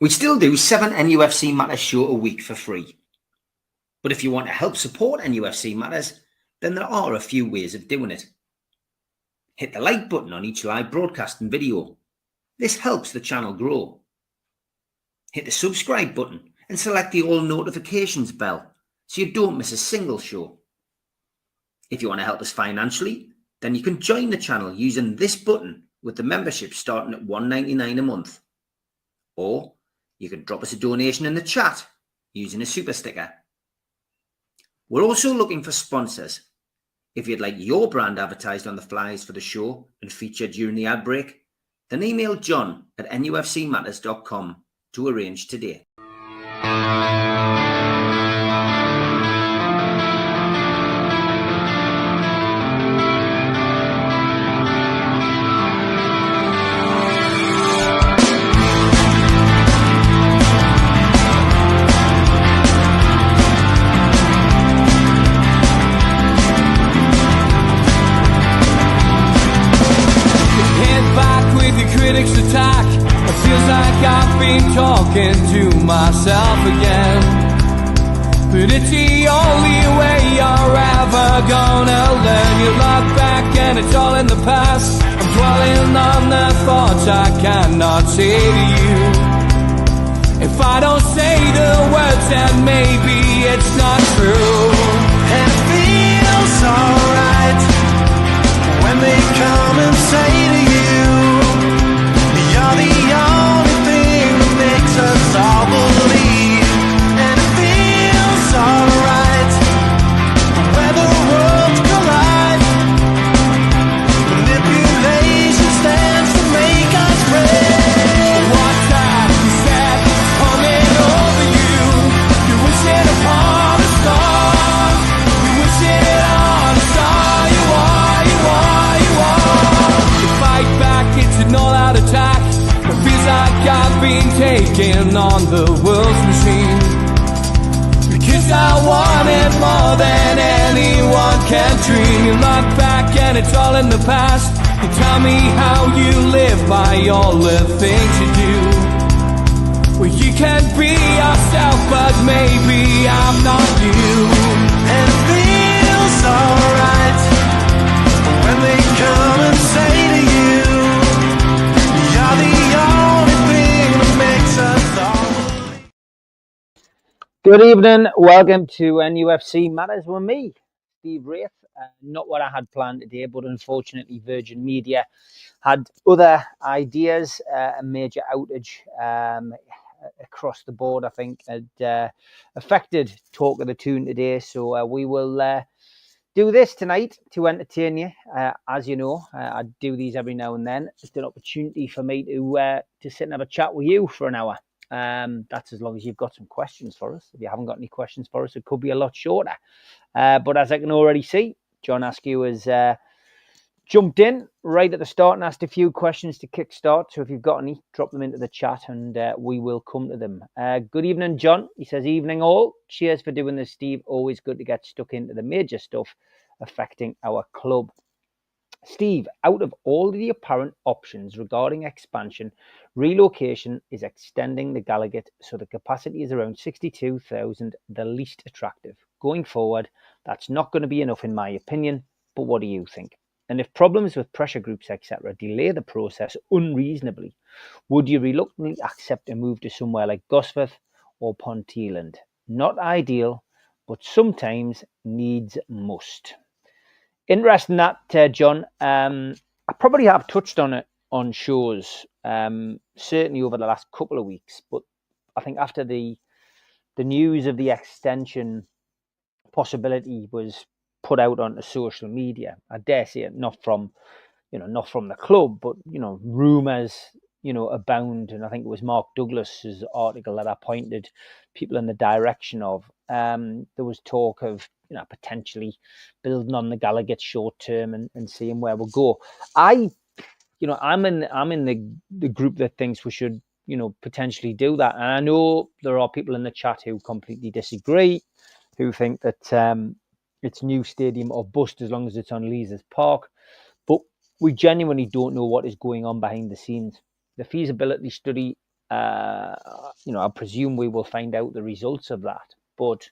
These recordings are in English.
We still do 7 NUFC Matters show a week for free. But if you want to help support NUFC Matters, then there are a few ways of doing it. Hit the like button on each live broadcast and video. This helps the channel grow. Hit the subscribe button and select the all notifications bell so you don't miss a single show. If you want to help us financially, then you can join the channel using this button with the membership starting at $1.99 a month. Or you can drop us a donation in the chat using a super sticker. We're also looking for sponsors. If you'd like your brand advertised on the flyers for the show and featured during the ad break, then email John at nufcmatters.com to arrange today. Critics attack. It feels like I've been talking to myself again. But it's the only way you're ever gonna learn. You look back and it's all in the past. I'm dwelling on the thoughts I cannot say to you. If I don't say the words, then maybe it's not true. And it feels alright when they come and say to you, you're the only thing that makes us all believe. And it feels alright where the worlds collide. Manipulation stands to make us break. What's that you said coming over you? You wish it upon a star. You wish it on a star. You are, you are, you are. You fight back, it's an all-out attack. It feels like I've been taken on the world's machine. Because I want it more than anyone can dream. You look back and it's all in the past. You tell me how you live by all the things you do. Well, you can be yourself, but maybe I'm not you. And it feels alright when they come and say to you, you're the only thing that makes us all. Good evening, welcome to NUFC Matters with me, Steve Wraith. Not what I had planned today, but unfortunately Virgin Media had other ideas. A major outage across the board, I think, had affected Talk of the Toon today. So we will do this tonight to entertain you. As you know, I do these every now and then. It's an opportunity for me to sit and have a chat with you for an hour. That's as long as you've got some questions for us. If you haven't got any questions for us, it could be a lot shorter. But as I can already see, John Askew has jumped in right at the start and asked a few questions to kickstart. So if you've got any, drop them into the chat and we will come to them. Good evening, John. He says, evening all. Cheers for doing this, Steve. Always good to get stuck into the major stuff affecting our club. Steve, out of all the apparent options regarding expansion, relocation is extending the Gallagher, so the capacity is around 62,000, the least attractive. Going forward, that's not going to be enough in my opinion, but what do you think? And if problems with pressure groups, etc., delay the process unreasonably, would you reluctantly accept a move to somewhere like Gosforth or Ponteland? Not ideal, but sometimes needs must. Interesting that, John. I probably have touched on it on shows, certainly over the last couple of weeks. But I think after the news of the extension possibility was put out onto social media, I dare say it, not from the club, but rumours, abound. And I think it was Mark Douglas's article that I pointed people in the direction of. There was talk of potentially building on the Gallagher short term and seeing where we'll go. I'm in the group that thinks we should potentially do that. And I know there are people in the chat who completely disagree, who think that it's new stadium or bust as long as it's on Leazes Park. But we genuinely don't know what is going on behind the scenes. The feasibility study I presume we will find out the results of that. But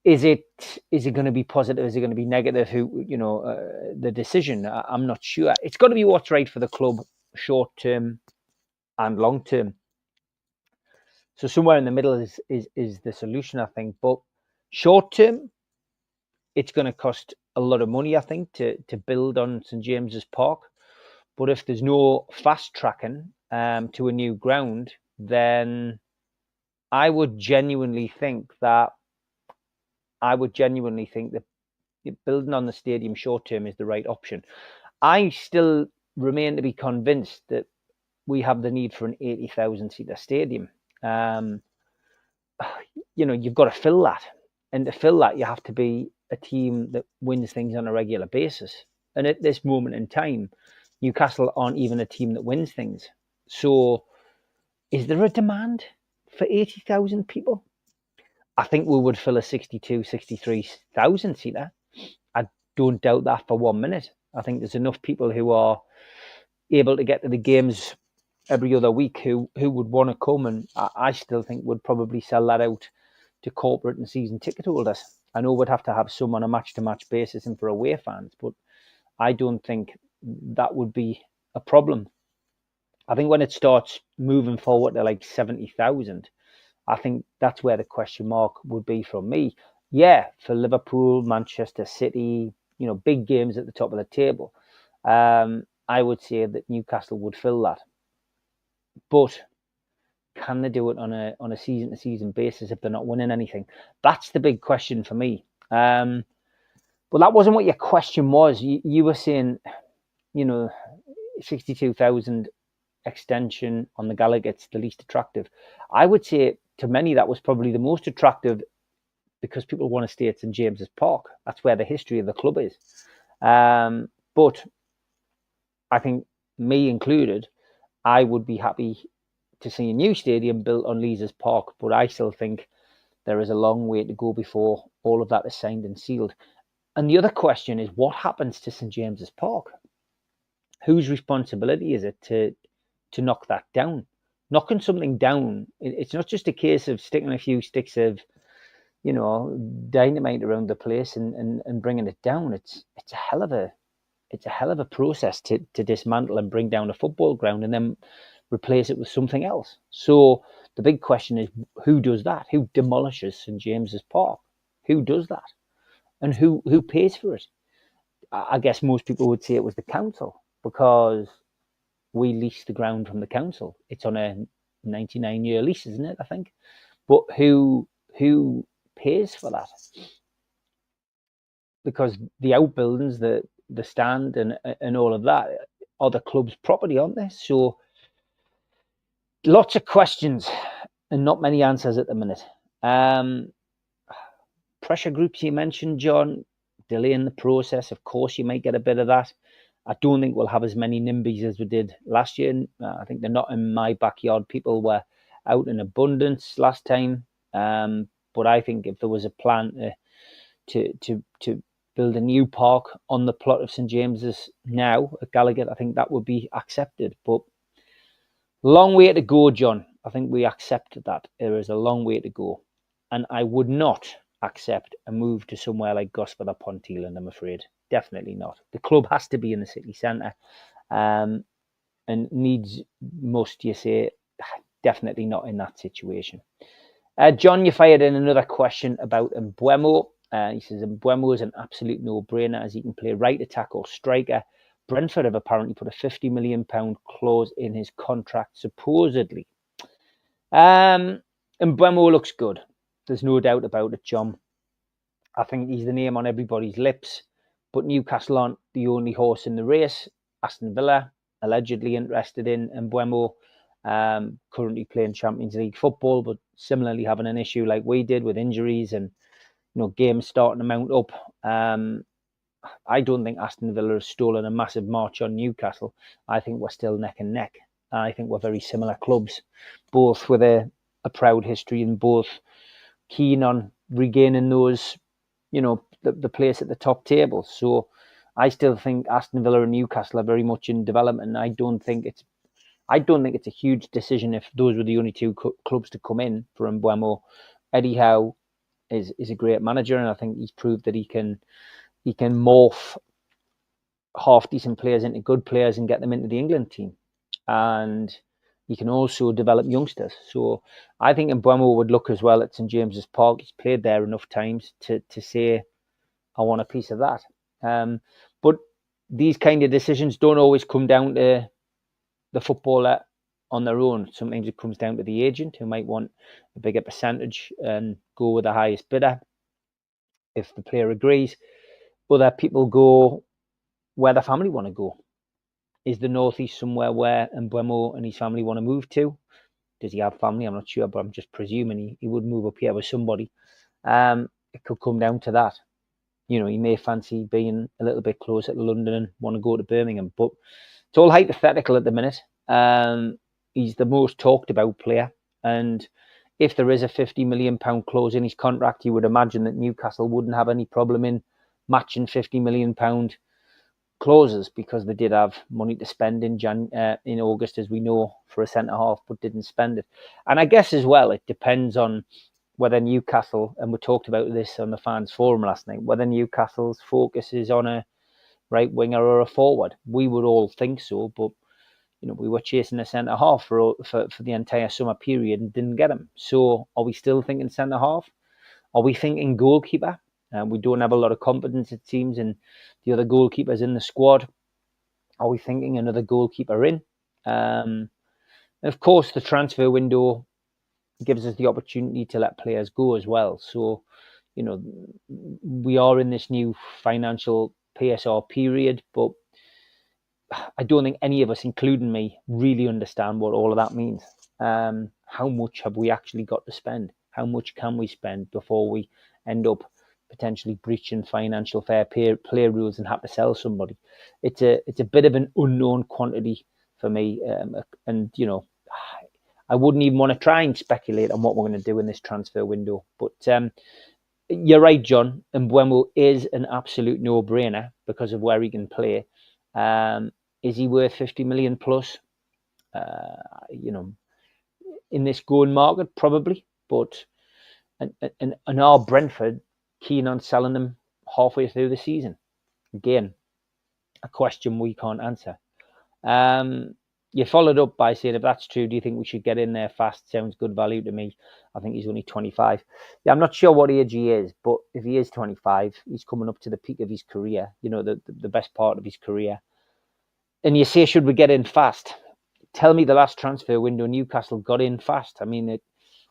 is it going to be positive? Is it going to be negative? The decision? I'm not sure. It's got to be what's right for the club, short term and long term. So somewhere in the middle is the solution, I think. But short term, it's going to cost a lot of money, I think, to build on St James's Park. But if there's no fast tracking to a new ground, then I would genuinely think that building on the stadium short term is the right option. I still remain to be convinced that we have the need for an 80,000 seater stadium. You've got to fill that, and to fill that, you have to be a team that wins things on a regular basis. And at this moment in time, Newcastle aren't even a team that wins things. So is there a demand for 80,000 people? I think we would fill a 62, 63,000 seater. I don't doubt that for 1 minute. I think there's enough people who are able to get to the games every other week who would want to come, and I still think would probably sell that out to corporate and season ticket holders. I know we'd have to have some on a match-to-match basis and for away fans, but I don't think that would be a problem. I think when it starts moving forward to like 70,000, I think that's where the question mark would be from me. Yeah, for Liverpool, Manchester City, big games at the top of the table, I would say that Newcastle would fill that. But can they do it on a season-to-season basis if they're not winning anything? That's the big question for me. But that wasn't what your question was. You were saying, 62,000 extension on the Gallagher's the least attractive. I would say to many that was probably the most attractive because people want to stay at St James's Park. That's where the history of the club is. But I think, me included, I would be happy to see a new stadium built on Leazes Park, but I still think there is a long way to go before all of that is signed and sealed. And the other question is, what happens to St James's Park? Whose responsibility is it to knock that down? Knocking something down, it's not just a case of sticking a few sticks of, dynamite around the place and bringing it down. It's a hell of a process to dismantle and bring down a football ground and then replace it with something else. So the big question is, who does that? Who demolishes St James's Park? Who does that? And who pays for it? I guess most people would say it was the council, because we lease the ground from the council. It's on a 99-year lease, isn't it, I think? But who pays for that? Because the outbuildings, the stand and all of that are the club's property, aren't they? So lots of questions and not many answers at the minute. Pressure groups you mentioned, John, delaying the process. Of course, you might get a bit of that. I don't think we'll have as many NIMBYs as we did last year. I think they're not in my backyard. People were out in abundance last time. But I think if there was a plan to build a new park on the plot of St James's now at Gallagher, I think that would be accepted. But long way to go, John. I think we accept that there is a long way to go. And I would not accept a move to somewhere like Gosford or Ponteland, I'm afraid. Definitely not. The club has to be in the city centre. And must you say, definitely not in that situation. John, you fired in another question about Mbeumo. He says Mbeumo is an absolute no-brainer as he can play right attack or striker. Brentford have apparently put a £50 million clause in his contract, supposedly. Mbeumo looks good. There's no doubt about it, John. I think he's the name on everybody's lips. But Newcastle aren't the only horse in the race. Aston Villa, allegedly interested in Mbeumo, currently playing Champions League football, but similarly having an issue like we did with injuries and games starting to mount up. I don't think Aston Villa has stolen a massive march on Newcastle. I think we're still neck and neck. I think we're very similar clubs, both with a proud history and both keen on regaining those, the place at the top table. So I still think Aston Villa and Newcastle are very much in development. I don't think it's I don't think it's a huge decision if those were the only two clubs to come in for Mbeumo. Eddie Howe is a great manager, and I think he's proved that he can morph half decent players into good players and get them into the England team. And he can also develop youngsters. So I think Mbeumo would look as well at St James's Park. He's played there enough times to say, I want a piece of that. But these kind of decisions don't always come down to the footballer on their own. Sometimes it comes down to the agent, who might want a bigger percentage and go with the highest bidder if the player agrees. Other people go where the family want to go. Is the Northeast somewhere where Mbeumo and his family want to move to? Does he have family? I'm not sure, but I'm just presuming he would move up here with somebody. It could come down to that. You know, he may fancy being a little bit closer to London and want to go to Birmingham, but it's all hypothetical at the minute. He's the most talked about player, and if there is a £50 million clause in his contract, you would imagine that Newcastle wouldn't have any problem in matching £50 million clauses, because they did have money to spend in August, as we know, for a centre half, but didn't spend it. And I guess as well, it depends on whether Newcastle, and we talked about this on the fans forum last night, whether Newcastle's focus is on a right winger or a forward. We would all think so, but you know, we were chasing a centre half for the entire summer period and didn't get him. So are we still thinking centre half? Are we thinking goalkeeper? We don't have a lot of confidence, it seems, in the other goalkeepers in the squad. Are we thinking another goalkeeper in? Of course, the transfer window gives us the opportunity to let players go as well. So, you know, we are in this new financial PSR period, but I don't think any of us, including me, really understand what all of that means. How much have we actually got to spend? How much can we spend before we end up potentially breaching financial fair play rules and have to sell somebody? It's a bit of an unknown quantity for me, and you know, I wouldn't even want to try and speculate on what we're going to do in this transfer window. But you're right, John. Mbeumo is an absolute no-brainer because of where he can play. Is he worth 50 million plus? You know, in this going market, probably. But and are Brentford keen on selling them halfway through the season? Again, a question we can't answer. You followed up by saying, if that's true, do you think we should get in there fast? Sounds good value to me. I think he's only 25. Yeah, I'm not sure what age he is, but if he is 25, he's coming up to the peak of his career, you know, the best part of his career. And you say, should we get in fast? Tell me the last transfer window Newcastle got in fast. I mean,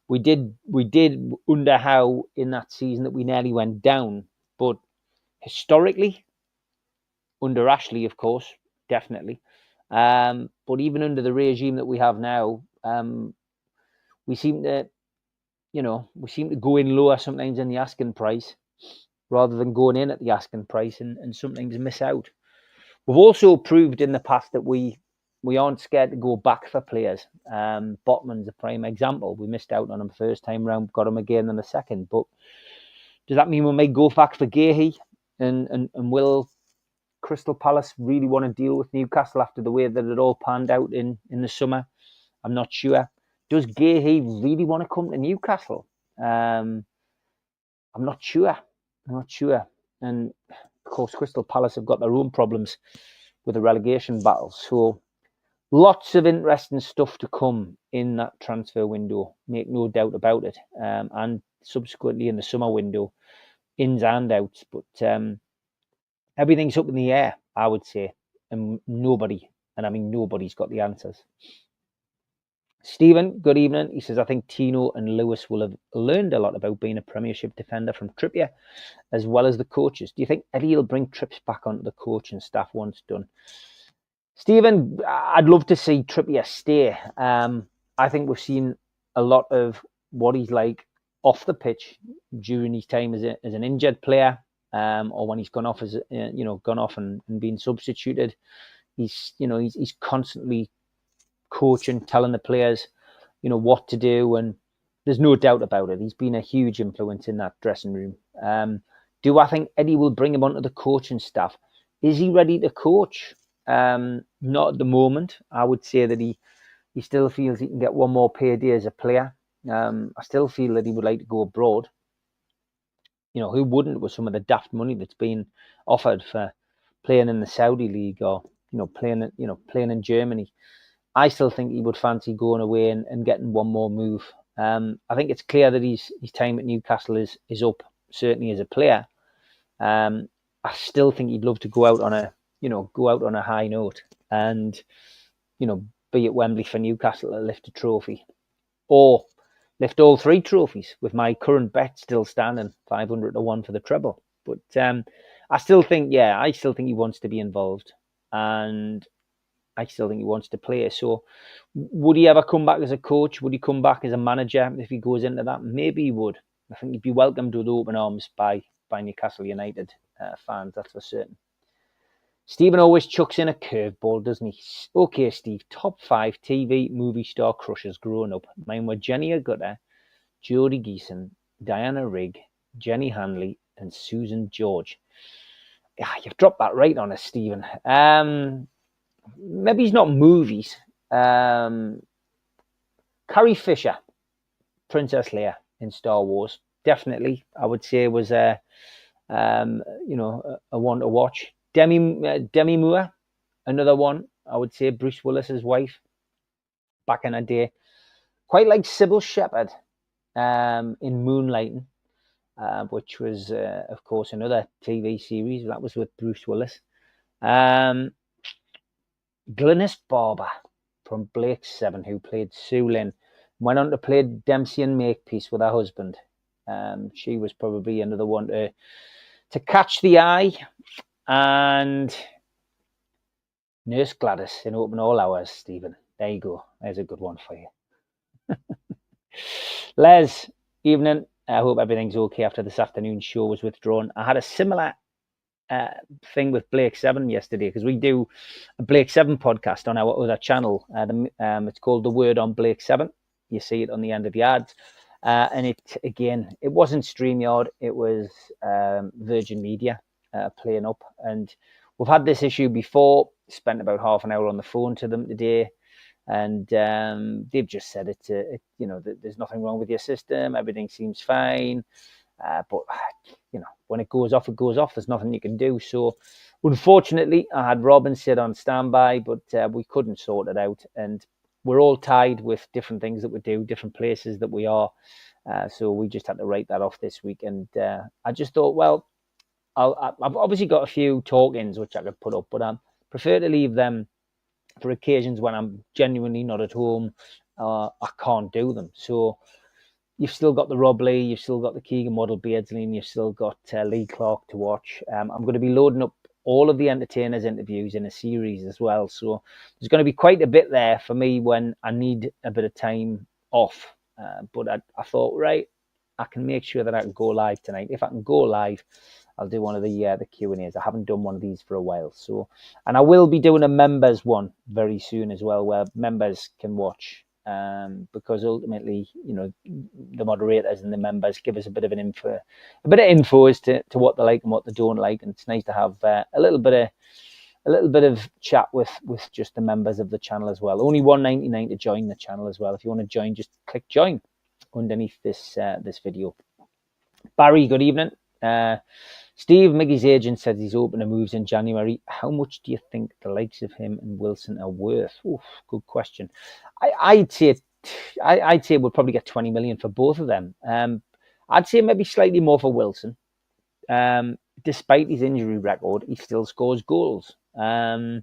we did under Howe in that season that we nearly went down. But historically, under Ashley, of course, definitely. But even under the regime that we have now, we seem to go in lower sometimes in the asking price rather than going in at the asking price and sometimes miss out. We've also proved in the past that we aren't scared to go back for players. Botman's a prime example. We missed out on him first time round, got him again in the second. But does that mean we may go back for Gahey? And will Crystal Palace really want to deal with Newcastle after the way that it all panned out in the summer? I'm not sure. Does Gahey really want to come to Newcastle? I'm not sure. And of course, Crystal Palace have got their own problems with the relegation battle. So lots of interesting stuff to come in that transfer window, make no doubt about it. And subsequently in the summer window, ins and outs. But everything's up in the air, I would say. And nobody's got the answers. Stephen, good evening. He says, I think Tino and Lewis will have learned a lot about being a Premiership defender from Trippier, as well as the coaches. Do you think Eddie will bring Trips back onto the coaching staff once done? Stephen, I'd love to see Trippier stay. I think we've seen a lot of what he's like off the pitch during his time as an injured player, or when he's gone off and been substituted. He's constantly coaching, telling the players, what to do, and there's no doubt about it. He's been a huge influence in that dressing room. Do I think Eddie will bring him onto the coaching staff? Is he ready to coach? Not at the moment. I would say that he he still feels he can get one more payday as a player. I still feel that he would like to go abroad. You know, who wouldn't with some of the daft money that's been offered for playing in the Saudi league or playing in Germany. I still think he would fancy going away and getting one more move. I think it's clear that his time at Newcastle is up, certainly as a player. I still think he'd love to go out on a high note and be at Wembley for Newcastle to lift a trophy, or lift all 3 trophies, with my current bet still standing 500-1 for the treble. But I still think he wants to be involved, and I still think he wants to play. So would he ever come back as a coach? Would he come back as a manager if he goes into that? Maybe he would. I think he'd be welcomed with open arms by Newcastle United fans, that's for certain. Stephen always chucks in a curveball, doesn't he? Okay, Steve, top 5 TV movie star crushes growing up. Mine were Jenny Agutter, Jodie Geeson, Diana Rigg, Jenny Hanley, and Susan George. Yeah, you've dropped that right on us, Stephen. Maybe it's not movies. Carrie Fisher, Princess Leia in Star Wars, definitely, I would say, was a one to watch. Demi Moore, another one, I would say, Bruce Willis's wife back in a day. Quite like Sybil Shepherd in Moonlighting, which was, of course, another TV series. That was with Bruce Willis. Glynis Barber from Blake 7, who played Sue Lynn, went on to play Dempsey and Makepeace with her husband. She was probably another one to catch the eye. And Nurse Gladys in Open All Hours, Stephen. There you go. There's a good one for you. Les, evening. I hope everything's okay after this afternoon's show was withdrawn. I had a similar thing with Blake 7 yesterday, because we do a Blake 7 podcast on our other channel. It's called The Word on Blake 7. You see it on the end of the ads. And it wasn't StreamYard, it was Virgin Media playing up. And we've had this issue before, spent about half an hour on the phone to them today. And they've just said there's nothing wrong with your system. Everything seems fine. But when it goes off, it goes off. There's nothing you can do. So unfortunately, I had Robin sit on standby, but we couldn't sort it out. And we're all tied with different things that we do, different places that we are. So we just had to write that off this week. And I just thought, well, I've obviously got a few talk-ins which I could put up, but I prefer to leave them for occasions when I'm genuinely not at home. I can't do them. So you've still got the Rob Lee, you've still got the Keegan Waddle Beardsley, and you've still got Lee Clark to watch. I'm going to be loading up all of the entertainers' interviews in a series as well. So there's going to be quite a bit there for me when I need a bit of time off. But I thought, right, I can make sure that I can go live tonight. If I can go live, I'll do one of the Q&As. I haven't done one of these for a while. So, and I will be doing a members one very soon as well, where members can watch. Because ultimately, the moderators and the members give us a bit of info as to what they like and what they don't like, and it's nice to have a little bit of chat with just the members of the channel as well. Only $1.99 to join the channel as well. If you want to join, just click join underneath this video. Barry, good evening. Steve, Miggy's agent says he's open to moves in January. How much do you think the likes of him and Wilson are worth? Oof, good question. I'd say we'll probably get 20 million for both of them. I'd say maybe slightly more for Wilson. Despite his injury record, he still scores goals. But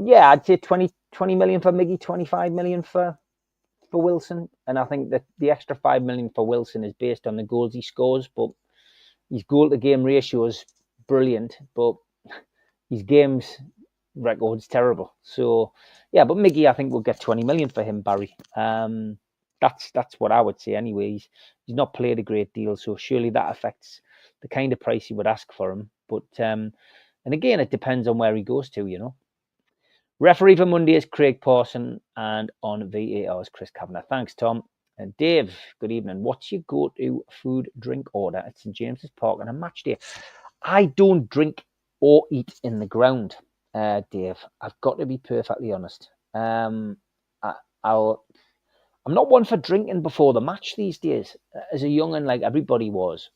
yeah, I'd say 20 million for Miggy, 25 million for Wilson. And I think that the extra 5 million for Wilson is based on the goals he scores, but his goal-to-game ratio is brilliant, but his games record is terrible. So, yeah, but Miggy, I think we'll get 20 million for him, Barry. That's what I would say anyway. He's not played a great deal, so surely that affects the kind of price you would ask for him. But, and again, it depends on where he goes to, Referee for Monday is Craig Parson, and on VAR is Chris Kavanagh. Thanks, Tom. And Dave, good evening. What's your go-to food drink order at St James's Park on a match day? I don't drink or eat in the ground, Dave. I've got to be perfectly honest. I'm not one for drinking before the match these days. As a young'un, like everybody was,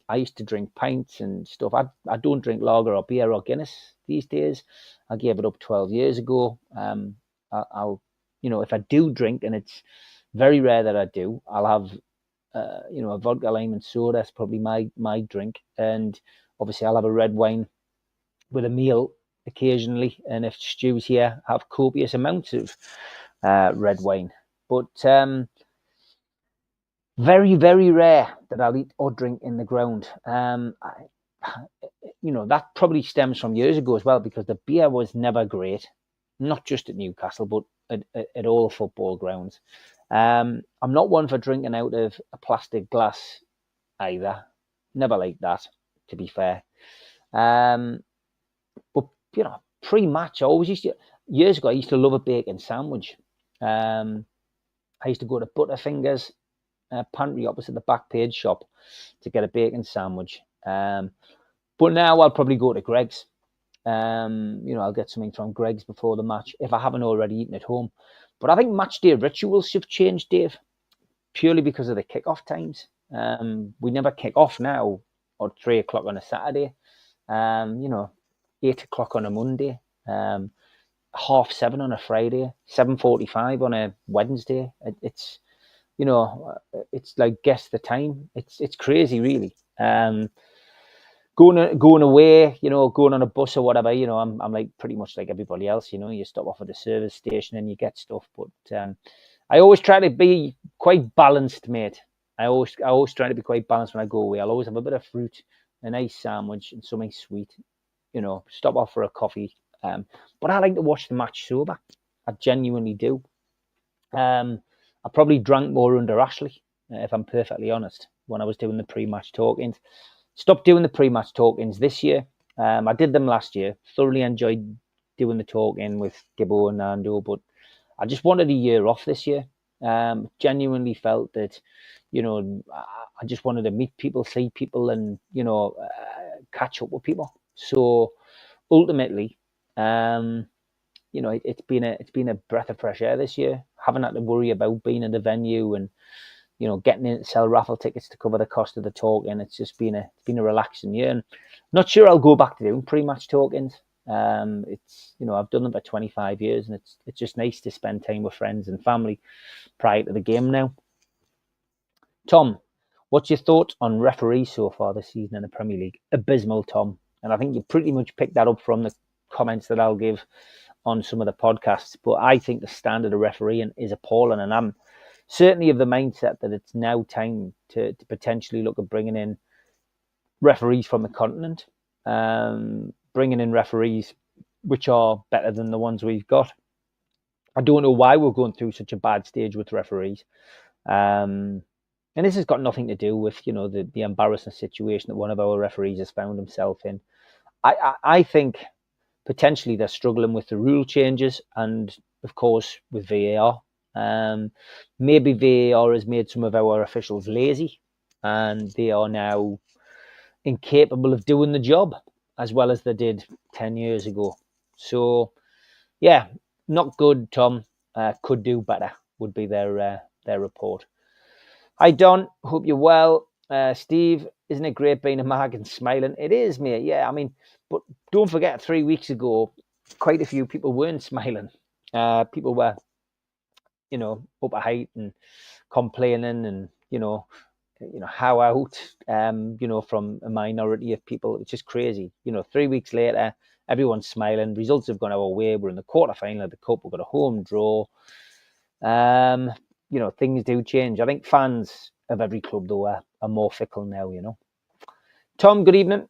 I used to drink pints and stuff. I don't drink lager or beer or Guinness these days. I gave it up 12 years ago. I'll, if I do drink, and it's very rare that I do, I'll have, a vodka lime and soda. That's probably my drink. And obviously I'll have a red wine with a meal occasionally. And if Stu's here, have copious amounts of red wine. But very, very rare that I'll eat or drink in the ground. That probably stems from years ago as well, because the beer was never great, not just at Newcastle, but at all football grounds. I'm not one for drinking out of a plastic glass either. Never like that, to be fair. But, pre-match, years ago, I used to love a bacon sandwich. I used to go to Butterfingers pantry opposite the Back Page shop to get a bacon sandwich. But now I'll probably go to Greg's. I'll get something from Greg's before the match if I haven't already eaten at home. But I think match day rituals have changed, Dave, purely because of the kick-off times. We never kick off now at 3 o'clock on a Saturday. 8 o'clock on a Monday. 7:30 on a Friday. 7:45 on a Wednesday. It's like guess the time. It's crazy, really. Going away, going on a bus or whatever, I'm like pretty much like everybody else, you stop off at a service station and you get stuff. But I always try to be quite balanced, mate. I always try to be quite balanced when I go away. I'll always have a bit of fruit, a nice sandwich, and something sweet. Stop off for a coffee. But I like to watch the match sober. I genuinely do. I probably drank more under Ashley, if I'm perfectly honest, when I was doing the pre-match talkings. Stopped doing the pre-match talkings this year. I did them last year. Thoroughly enjoyed doing the talking with Gibbo and Nando, but I just wanted a year off this year. Genuinely felt that, I just wanted to meet people, see people, and catch up with people. So ultimately, it's been a breath of fresh air this year. Haven't had to worry about being in the venue and getting in to sell raffle tickets to cover the cost of the talking. It's just been a relaxing year, and not sure I'll go back to doing pre-match talkings. I've done them for 25 years, and it's just nice to spend time with friends and family prior to the game now. Tom, what's your thoughts on referees so far this season in the Premier League? Abysmal, Tom. And I think you pretty much picked that up from the comments that I'll give on some of the podcasts. But I think the standard of refereeing is appalling, and I'm certainly of the mindset that it's now time to potentially look at bringing in referees from the continent, bringing in referees which are better than the ones we've got. I don't know why we're going through such a bad stage with referees. And this has got nothing to do with, the embarrassing situation that one of our referees has found himself in. I think potentially they're struggling with the rule changes and, of course, with VAR. Maybe VAR has made some of our officials lazy, and they are now incapable of doing the job as well as they did 10 years ago. So, yeah, not good, Tom. Could do better would be their report. Hi, Don. Hope you're well. Steve, isn't it great being a mark and smiling? It is, mate. Yeah, I mean, but don't forget, 3 weeks ago, quite a few people weren't smiling. People were, up at height and complaining and, how out, from a minority of people. It's just crazy. 3 weeks later, everyone's smiling. Results have gone our way. We're in the quarterfinal of the Cup. We've got a home draw. Things do change. I think fans of every club, though, are more fickle now, Tom, good evening.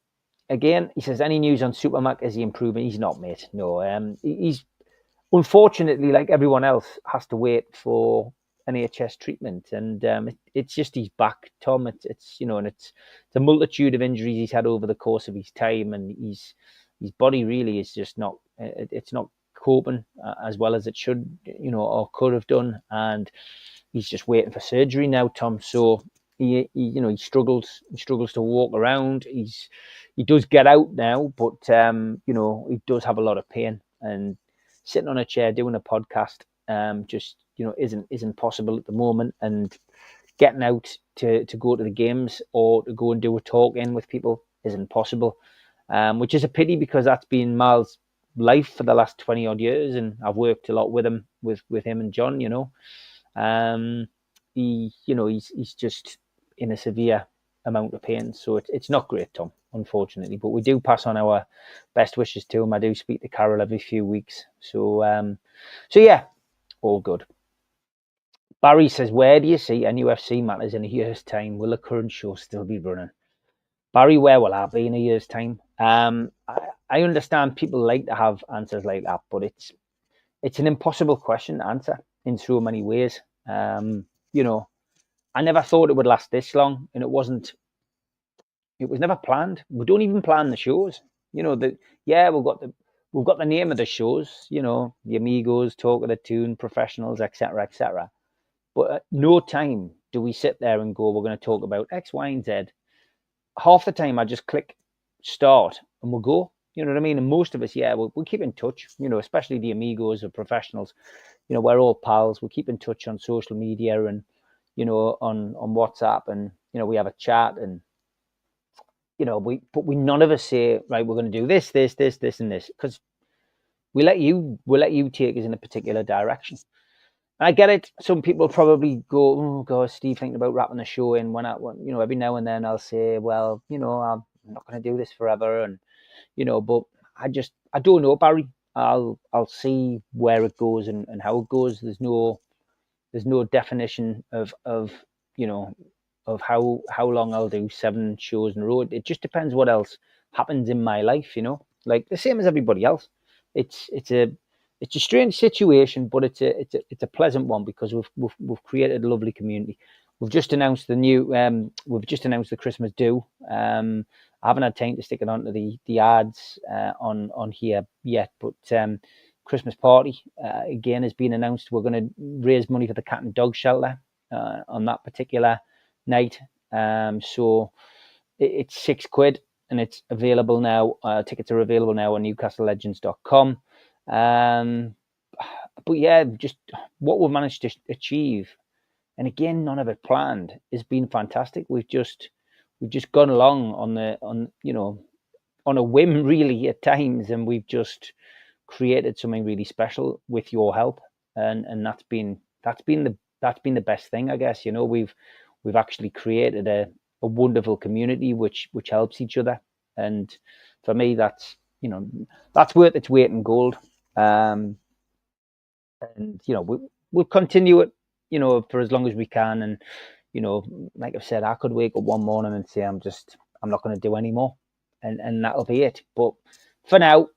Again, he says, any news on Supermac? Is he improving? He's not, mate. No, he's unfortunately, like everyone else, has to wait for NHS treatment, and it's just his back, Tom. It's a multitude of injuries he's had over the course of his time, and his body really is just not. It's not coping as well as it should, or could have done, and he's just waiting for surgery now, Tom. So he struggles to walk around. He does get out now, but he does have a lot of pain, and sitting on a chair doing a podcast, just isn't possible at the moment, and getting out to go to the games or to go and do a talk in with people isn't possible, which is a pity because that's been Miles' life for the last 20 odd years, and I've worked a lot with him, with him and John. He's just in a severe amount of pain, so it's not great, Tom, unfortunately. But we do pass on our best wishes to him. I do speak to Carol every few weeks, so yeah, all good. Barry says, where do you see NUFC Matters in a year's time? Will the current show still be running? Barry, where will I be in a year's time? I understand people like to have answers like that, but it's an impossible question to answer in so many ways. I never thought it would last this long, and it was never planned. We don't even plan the shows. We've got the name of the shows, the Amigos, Talk of the Tune, Professionals, etc., etc. But at no time do we sit there and go, we're going to talk about X, Y, and Z. Half the time I just click start and we'll go. You know what I mean? And most of us, we'll keep in touch, especially the Amigos or Professionals. We're all pals. We'll keep in touch on social media and, on WhatsApp, and, we have a chat, and, we none of us say, right, we're going to do this, and this, because we'll let you take us in a particular direction. I get it. Some people probably go, oh God, Steve, thinking about wrapping the show in when every now and then I'll say, well, I'm not going to do this forever. And, but I don't know, Barry. I'll see where it goes and how it goes. There's no definition of how long I'll do 7 shows in a row. It just depends what else happens in my life, like the same as everybody else. It's a strange situation, but it's a pleasant one because we've created a lovely community. We've just announced the Christmas do. I haven't had time to stick it onto the ads on here yet, but Christmas party again has been announced. We're going to raise money for the cat and dog shelter on that particular night. So it's £6 and it's available now. Tickets are available now on newcastlelegends.com. But yeah, just what we've managed to achieve, and again, none of it planned, has been fantastic. We've just gone along on a whim, really, at times, and we've just created something really special with your help, and that's been the best thing, I guess. We've actually created a wonderful community which helps each other, and for me, that's worth its weight in gold. And we'll continue it, for as long as we can. And like I've said, I could wake up one morning and say I'm not going to do any more, and that'll be it. But for now,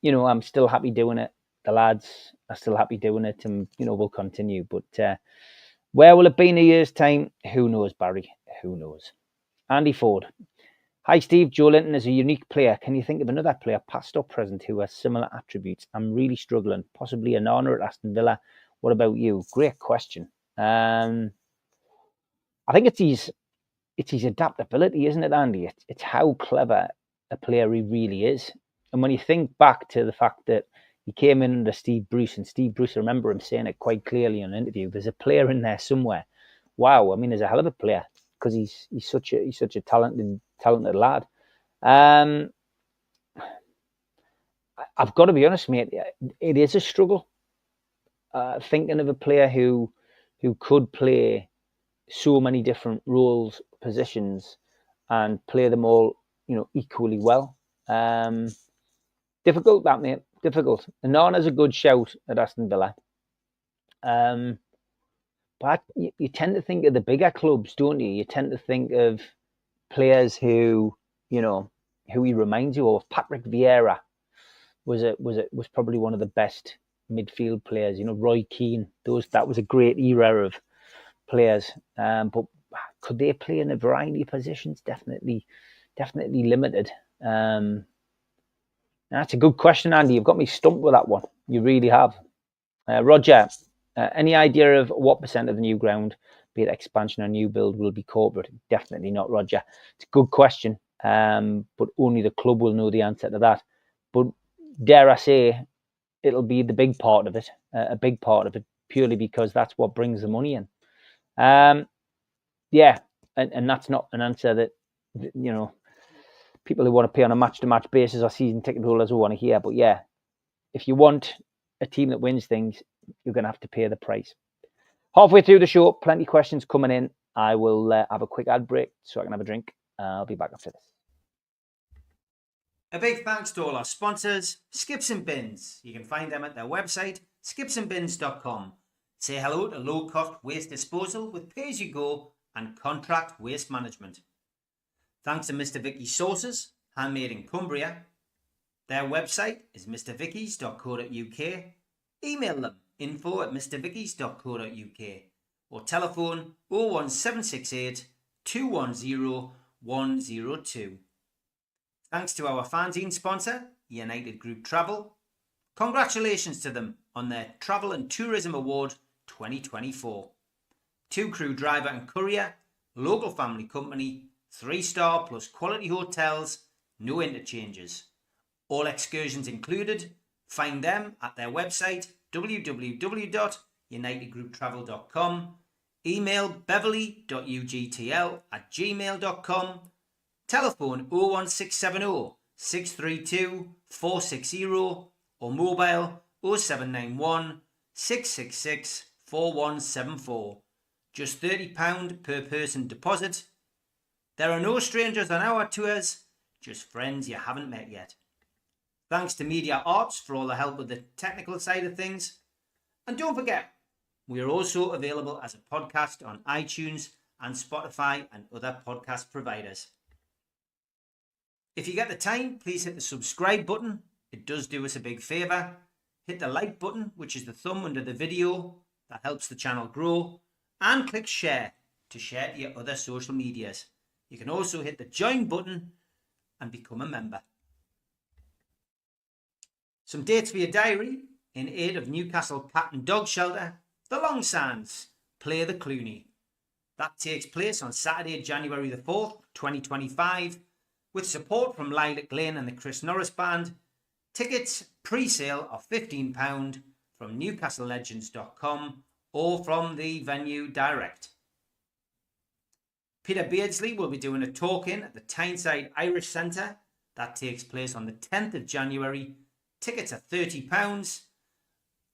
I'm still happy doing it. The lads are still happy doing it, and we'll continue. But where will it be in a year's time? Who knows, Barry? Who knows? Andy Ford. Hi, Steve. Joe Linton is a unique player. Can you think of another player, past or present, who has similar attributes? I'm really struggling. Possibly Onana at Aston Villa. What about you? Great question. I think it's his adaptability, isn't it, Andy? It's how clever a player he really is. And when you think back to the fact that he came in under Steve Bruce, and Steve Bruce, I remember him saying it quite clearly in an interview, there's a player in there somewhere. Wow, I mean, there's a hell of a player, because he's such a talented lad. I've got to be honest, mate. It is a struggle thinking of a player who could play so many different roles, positions, and play them all, equally well. Difficult, that, mate. Difficult. Onana's a good shout at Aston Villa. But you tend to think of the bigger clubs, don't you? You tend to think of players who he reminds you of. Patrick Vieira was probably one of the best midfield players. Roy Keane. That was a great era of players. But could they play in a variety of positions? Definitely limited. That's a good question, Andy. You've got me stumped with that one. You really have. Roger, any idea of what percent of the new ground, be it expansion or new build, will be corporate? Definitely not, Roger. It's a good question, but only the club will know the answer to that. But dare I say, it'll be the big part of it. A big part of it purely because that's what brings the money in. Yeah, and that's not an answer that, you know, people who want to pay on a match-to-match basis or season ticket holders will want to hear. But yeah, if you want a team that wins things, you're going to have to pay the price. Halfway through the show, plenty of questions coming in. I will have a quick ad break so I can have a drink. I'll be back after this. A big thanks to all our sponsors, Skips and Bins. You can find them at their website, skipsandbins.com. Say hello to low-cost waste disposal with pay-as-you-go and contract waste management. Thanks to Mr. Vicky's Sauces, handmade in Cumbria. Their website is mrvickies.co.uk. Email them info@mrvickies.co.uk or telephone 01768 210 102. Thanks to our fanzine sponsor, United Group Travel. Congratulations to them on their Travel and Tourism Award 2024. 2-crew driver and courier, local family company, 3-star plus quality hotels, no interchanges. All excursions included. Find them at their website www.unitedgrouptravel.com. Email beverly.ugtl@gmail.com. Telephone 01670 632 460 or mobile 0791 666 4174. Just £30 per person deposit. There are no strangers on our tours, just friends you haven't met yet. Thanks to Media Arts for all the help with the technical side of things. And don't forget, we are also available as a podcast on iTunes and Spotify and other podcast providers. If you get the time, please hit the subscribe button. It does do us a big favour. Hit the like button, which is the thumb under the video. That helps the channel grow. And click share to share to your other social medias. You can also hit the join button and become a member. Some dates for your diary. In aid of Newcastle Cat and Dog Shelter, the Long Sands play the Clooney. That takes place on Saturday, January the 4th, 2025, with support from Lilac Lane and the Chris Norris Band. Tickets pre-sale are £15 from newcastlelegends.com or from the venue direct. Peter Beardsley will be doing a talk-in at the Tyneside Irish Centre. That takes place on the 10th of January. Tickets are £30.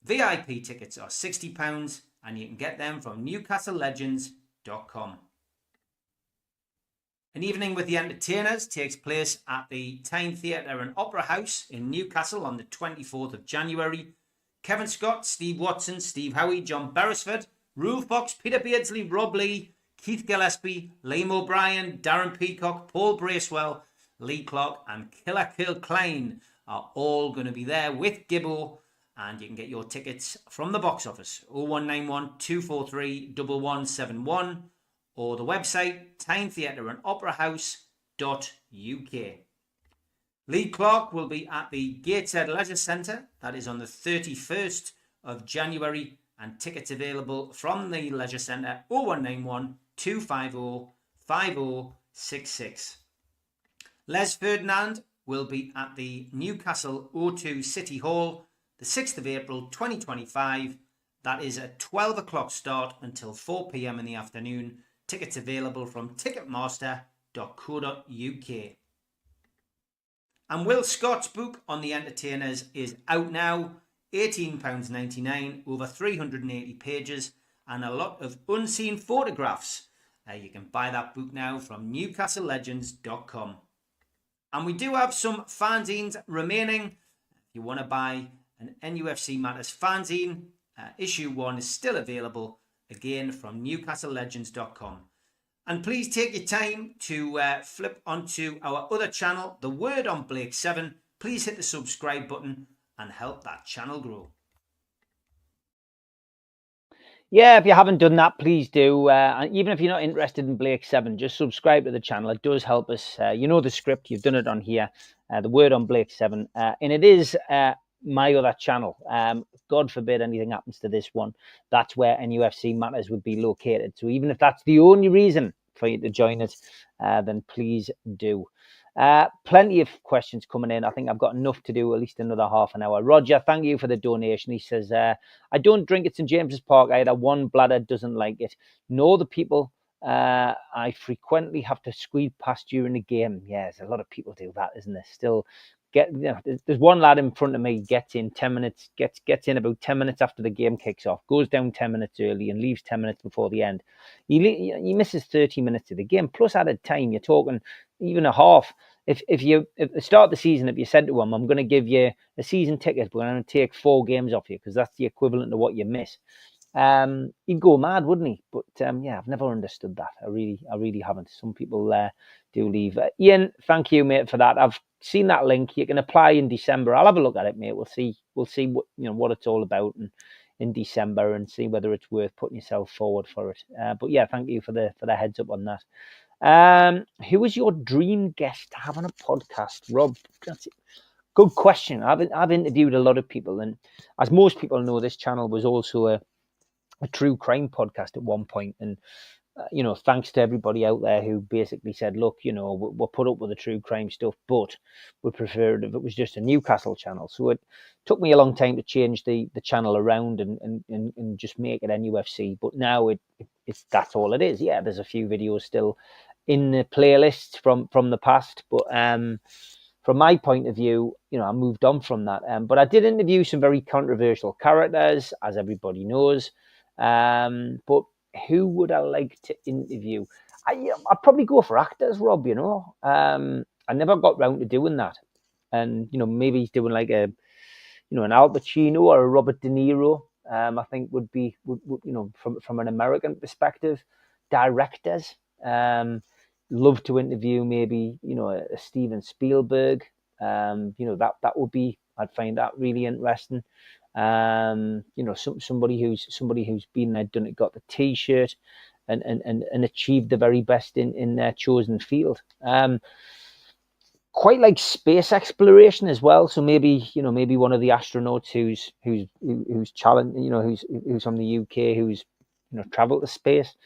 VIP tickets are £60 and you can get them from newcastlelegends.com. An evening with the entertainers takes place at the Tyne Theatre and Opera House in Newcastle on the 24th of January. Kevin Scott, Steve Watson, Steve Howie, John Beresford, Rule Fox, Peter Beardsley, Rob Lee, Keith Gillespie, Liam O'Brien, Darren Peacock, Paul Bracewell, Lee Clark and Killer Kill Klein are all going to be there with Gibbo, and you can get your tickets from the box office 0191 243 1171 or the website tynetheatreandoperahouse.uk. Lee Clark will be at the Gateshead Leisure Centre. That is on the 31st of January, and tickets available from the Leisure Centre 0191 250 5066. Les Ferdinand will be at the Newcastle O2 City Hall the 6th of April 2025. That is a 12 o'clock start until 4 p.m. in the afternoon. Tickets available from ticketmaster.co.uk. And Will Scott's book on the entertainers is out now. £18.99, over 380 pages and a lot of unseen photographs. You can buy that book now from newcastlelegends.com. And we do have some fanzines remaining. If you want to buy an NUFC Matters fanzine, issue 1 is still available, again from newcastlelegends.com. And please take your time to flip onto our other channel, The Word on Blake 7. Please hit the subscribe button and help that channel grow. Yeah, if you haven't done that, please do. And even if you're not interested in Blake 7, just subscribe to the channel. It does help us. You know the script. You've done it on here. The Word on Blake 7. And it is my other channel. God forbid anything happens to this one. That's where NUFC Matters would be located. So even if that's the only reason for you to join us, then please do. Plenty of questions coming in. I think I've got enough to do at least another half an hour. Roger, thank you for the donation. He says, I don't drink at St James's Park either. One bladder doesn't like it. Know the people I frequently have to squeeze past during the game. Yeah, there's a lot of people do that, isn't there? Still there's one lad in front of me gets in 10 minutes, gets in about 10 minutes after the game kicks off, goes down 10 minutes early and leaves 10 minutes before the end. He misses 30 minutes of the game plus added time. You're talking even a half. If at the start of the season, if you said to him, I'm going to give you a season ticket, but I'm going to take 4 games off you because that's the equivalent to what you miss, he'd go mad, wouldn't he? But yeah, I've never understood that. I really haven't. Some people do leave. Ian, thank you, mate, for that. I've seen that link. You can apply in December. I'll have a look at it, mate. We'll see what what it's all about in December and see whether it's worth putting yourself forward for it. But yeah, thank you for the heads up on that. Who was your dream guest to have on a podcast, Rob? That's it. Good question. I've interviewed a lot of people, and as most people know, this channel was also a true crime podcast at one point, and thanks to everybody out there who basically said, look, we'll put up with the true crime stuff, but we prefer it if it was just a Newcastle channel. So it took me a long time to change the channel around and just make it NUFC, but now it's that's all it is. Yeah, there's a few videos still in the playlists from the past, but from my point of view, I moved on from that. But I did interview some very controversial characters, as everybody knows. But who would I like to interview? I'd probably go for actors, Rob. I never got round to doing that, and maybe he's doing like an Al Pacino or a Robert De Niro. I think would from an American perspective. Directors, love to interview maybe a Steven Spielberg. That would be, I'd find that really interesting. Somebody who's been there, done it, got the T-shirt, and achieved the very best in their chosen field. Quite like space exploration as well. So maybe one of the astronauts who's challenged, who's from the UK, who's traveled to space.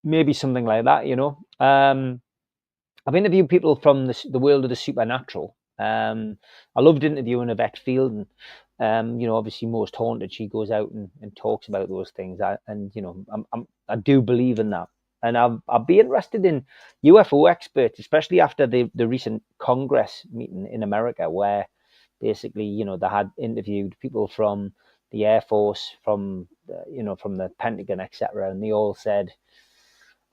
Maybe something like that. I've interviewed people from the world of the supernatural. I loved interviewing Yvette Fielding. Obviously Most Haunted, she goes out and talks about those things. I do believe in that. And I'd be interested in UFO experts, especially after the recent Congress meeting in America, where basically, they had interviewed people from the Air Force, from the Pentagon, etc. And they all said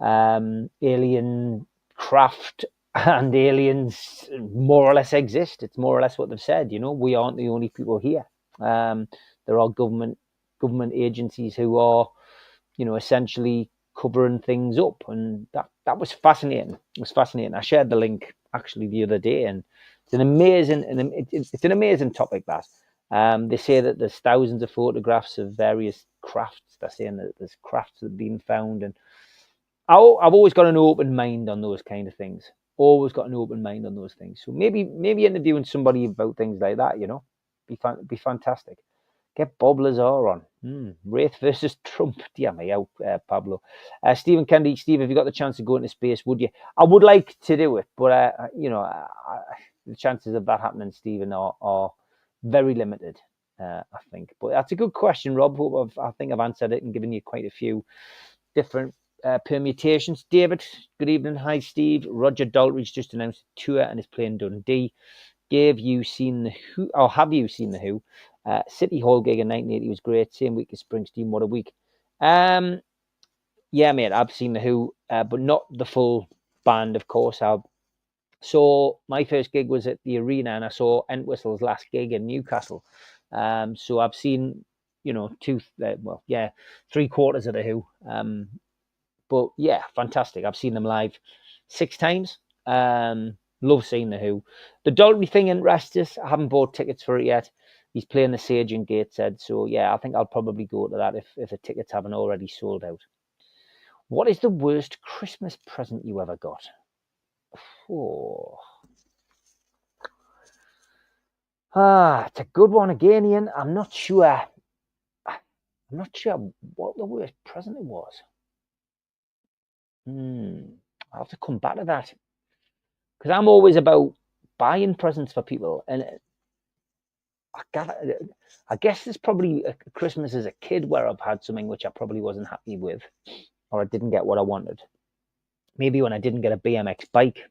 alien craft and aliens more or less exist. It's more or less what they've said. We aren't the only people here. There are government agencies who are, essentially covering things up, and that was fascinating. It was fascinating. I shared the link actually the other day, and it's an amazing topic. That they say that there's thousands of photographs of various crafts. They're saying that there's crafts that have been found, and I've always got an open mind on those kind of things. Always got an open mind on those things. So maybe interviewing somebody about things like that, be fantastic. Get Bob Lazar on. Wraith versus Trump. Dear me out, Pablo. Stephen Kennedy. Steve, if you got the chance to go into space, would you? I would like to do it, but the chances of that happening, Stephen, are very limited. I think. But that's a good question, Rob. I think I've answered it and given you quite a few different permutations. David, good evening. Hi, Steve. Roger Daltrey's just announced a tour and is playing Dundee. Dave, you seen the Who? Or have you seen the Who? City Hall gig in 1980 was great. Same week as Springsteen. What a week. Yeah, mate, I've seen the Who, but not the full band, of course. So my first gig was at the Arena, and I saw Entwistle's last gig in Newcastle. So I've seen, 3/4 of the Who. But yeah, fantastic. I've seen them live 6 times. Love seeing the Who. The Daltrey thing interests us. I haven't bought tickets for it yet. He's playing the Sage in Gateshead. So yeah, I think I'll probably go to that if the tickets haven't already sold out. What is the worst Christmas present you ever got? Oh. It's a good one again, Ian. I'm not sure what the worst present it was. I'll have to come back to that, because I'm always about buying presents for people, and I guess there's probably a Christmas as a kid where I've had something which I probably wasn't happy with, or I didn't get what I wanted. Maybe when I didn't get a BMX bike,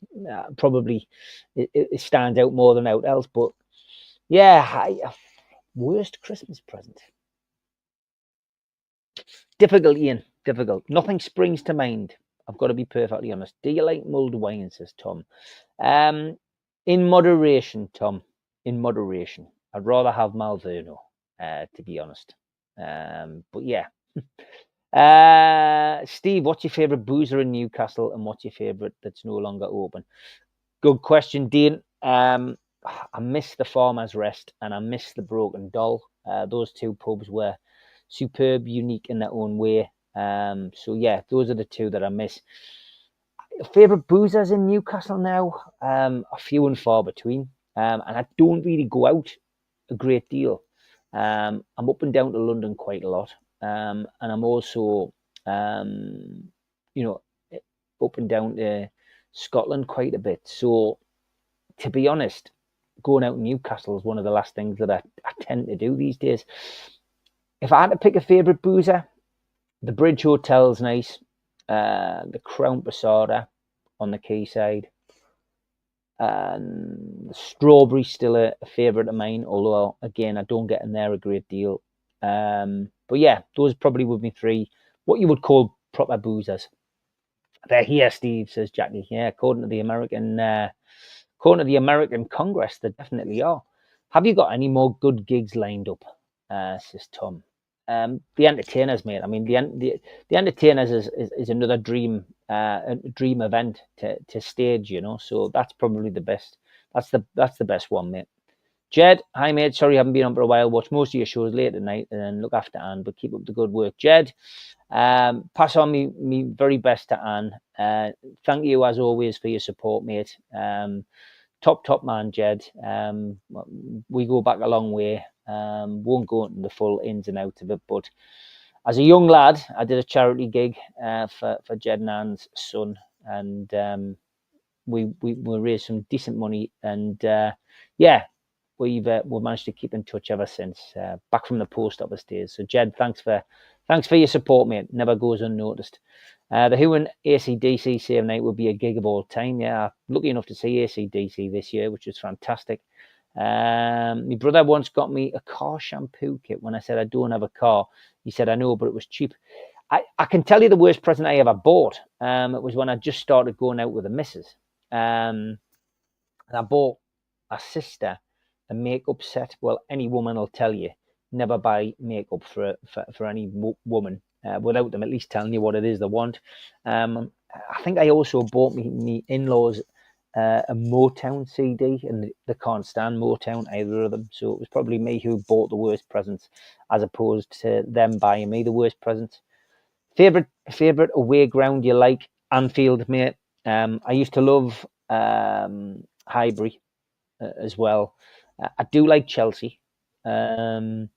probably it stands out more than out else. But yeah, worst Christmas present. Difficult, Ian. Difficult. Nothing springs to mind. I've got to be perfectly honest. Do you like mulled wine, says Tom? In moderation, Tom. In moderation. I'd rather have Malverno, to be honest. But yeah. Steve, what's your favourite boozer in Newcastle, and what's your favourite that's no longer open? Good question, Dean. I miss the Farmer's Rest and I miss the Broken Doll. Those two pubs were superb, unique in their own way. So yeah, those are the two that I miss. Favourite boozers in Newcastle now, are few and far between. And I don't really go out a great deal. I'm up and down to London quite a lot. And I'm also, up and down to Scotland quite a bit. So, to be honest, going out in Newcastle is one of the last things that I tend to do these days. If I had to pick a favourite boozer, the Bridge Hotel's nice. The Crown Passada on the quayside. And Strawberry's still a favourite of mine, although again I don't get in there a great deal. But yeah, those probably would be three what you would call proper boozers. They're here, Steve, says Jackie. Yeah, according to the American Congress, they definitely are. Have you got any more good gigs lined up? Says Tom. The Entertainers, mate. I mean, the Entertainers is another dream event to stage, So that's probably the best. That's the best one, mate. Jed, hi mate. Sorry, I haven't been on for a while. Watch most of your shows late at night and look after Anne, but keep up the good work, Jed. Pass on me very best to Anne. Thank you as always for your support, mate. Top man, Jed. We go back a long way. Won't go into the full ins and outs of it, but as a young lad, I did a charity gig for Jed and Anne's son, and we raised some decent money, and we've managed to keep in touch ever since. Back from the post office days. So Jed, thanks for your support, mate. Never goes unnoticed. The Who and AC/DC same night would be a gig of all time. Yeah, lucky enough to see AC/DC this year, which was fantastic. My brother once got me a car shampoo kit when I said I don't have a car. He said I know, but it was cheap. I can tell you the worst present I ever bought. It was when I just started going out with the missus. And I bought a sister a makeup set. Well, any woman will tell you never buy makeup for any woman without them at least telling you what it is they want. I think I also bought me in-laws a Motown CD, and they can't stand Motown, either of them. So it was probably me who bought the worst presents, as opposed to them buying me the worst presents. Favorite away ground you like? Anfield, mate. I used to love Highbury as well. I do like Chelsea. And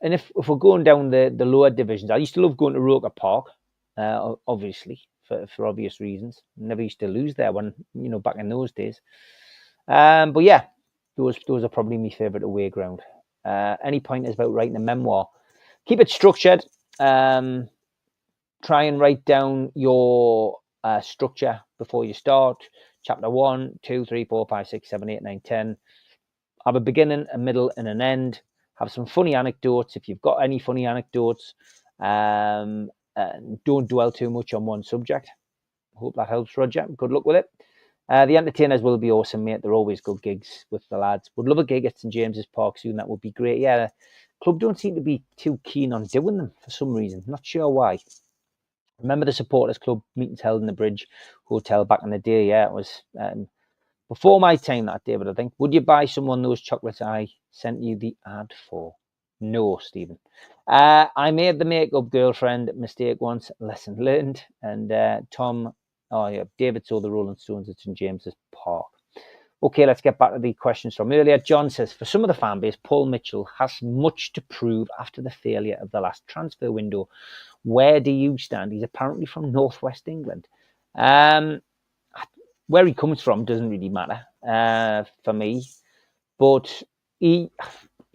if we're going down the lower divisions, I used to love going to Roker Park, obviously, for obvious reasons. Never used to lose there when, back in those days. But yeah, those are probably my favourite away ground. Any pointers about writing a memoir? Keep it structured. Try and write down your structure before you start. Chapter 1, 2, 3, 4, 5, 6, 7, 8, 9, 10. Have a beginning, a middle, and an end. Have some funny anecdotes if you've got any funny anecdotes. Don't dwell too much on one subject. Hope that helps, Roger. Good luck with it. The Entertainers will be awesome, mate. They're always good gigs with the lads. Would love a gig at St James's Park soon. That would be great. Yeah, the club don't seem to be too keen on doing them for some reason. Not sure why. Remember the supporters club meetings held in the Bridge Hotel back in the day? Yeah, it was before my time that, David, I think. Would you buy someone those chocolates I sent you the ad for? No, Stephen. I made the makeup girlfriend mistake once. Lesson learned. And Tom, David saw the Rolling Stones at St James's Park. Okay, let's get back to the questions from earlier. John says, for some of the fan base, Paul Mitchell has much to prove after the failure of the last transfer window. Where do you stand? He's apparently from northwest England. Where he comes from doesn't really matter for me, but he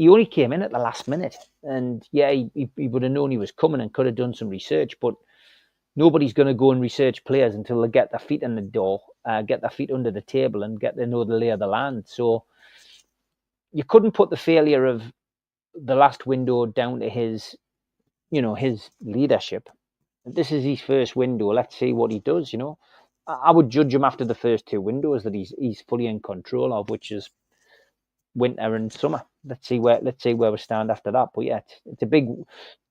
only came in at the last minute, and yeah, he would have known he was coming and could have done some research, but nobody's going to go and research players until they get their feet in the door, get their feet under the table, and get to know the lay of the land. So you couldn't put the failure of the last window down to his leadership. This is his first window. Let's see what he does. I would judge him after the first two windows that he's fully in control of, which is winter and summer. Let's see where we stand after that. But yeah, it's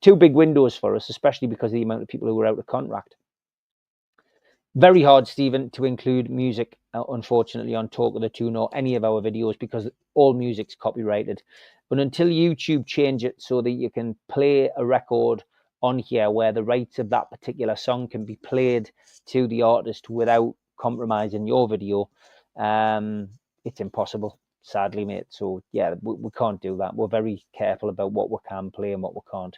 two big windows for us, especially because of the amount of people who are out of contract. Very hard, Stephen, to include music, unfortunately, on Talk of the Tune or any of our videos because all music's copyrighted. But until YouTube change it so that you can play a record on here where the rights of that particular song can be played to the artist without compromising your video, it's impossible, sadly, mate. So yeah, we can't do that. We're very careful about what we can play and what we can't.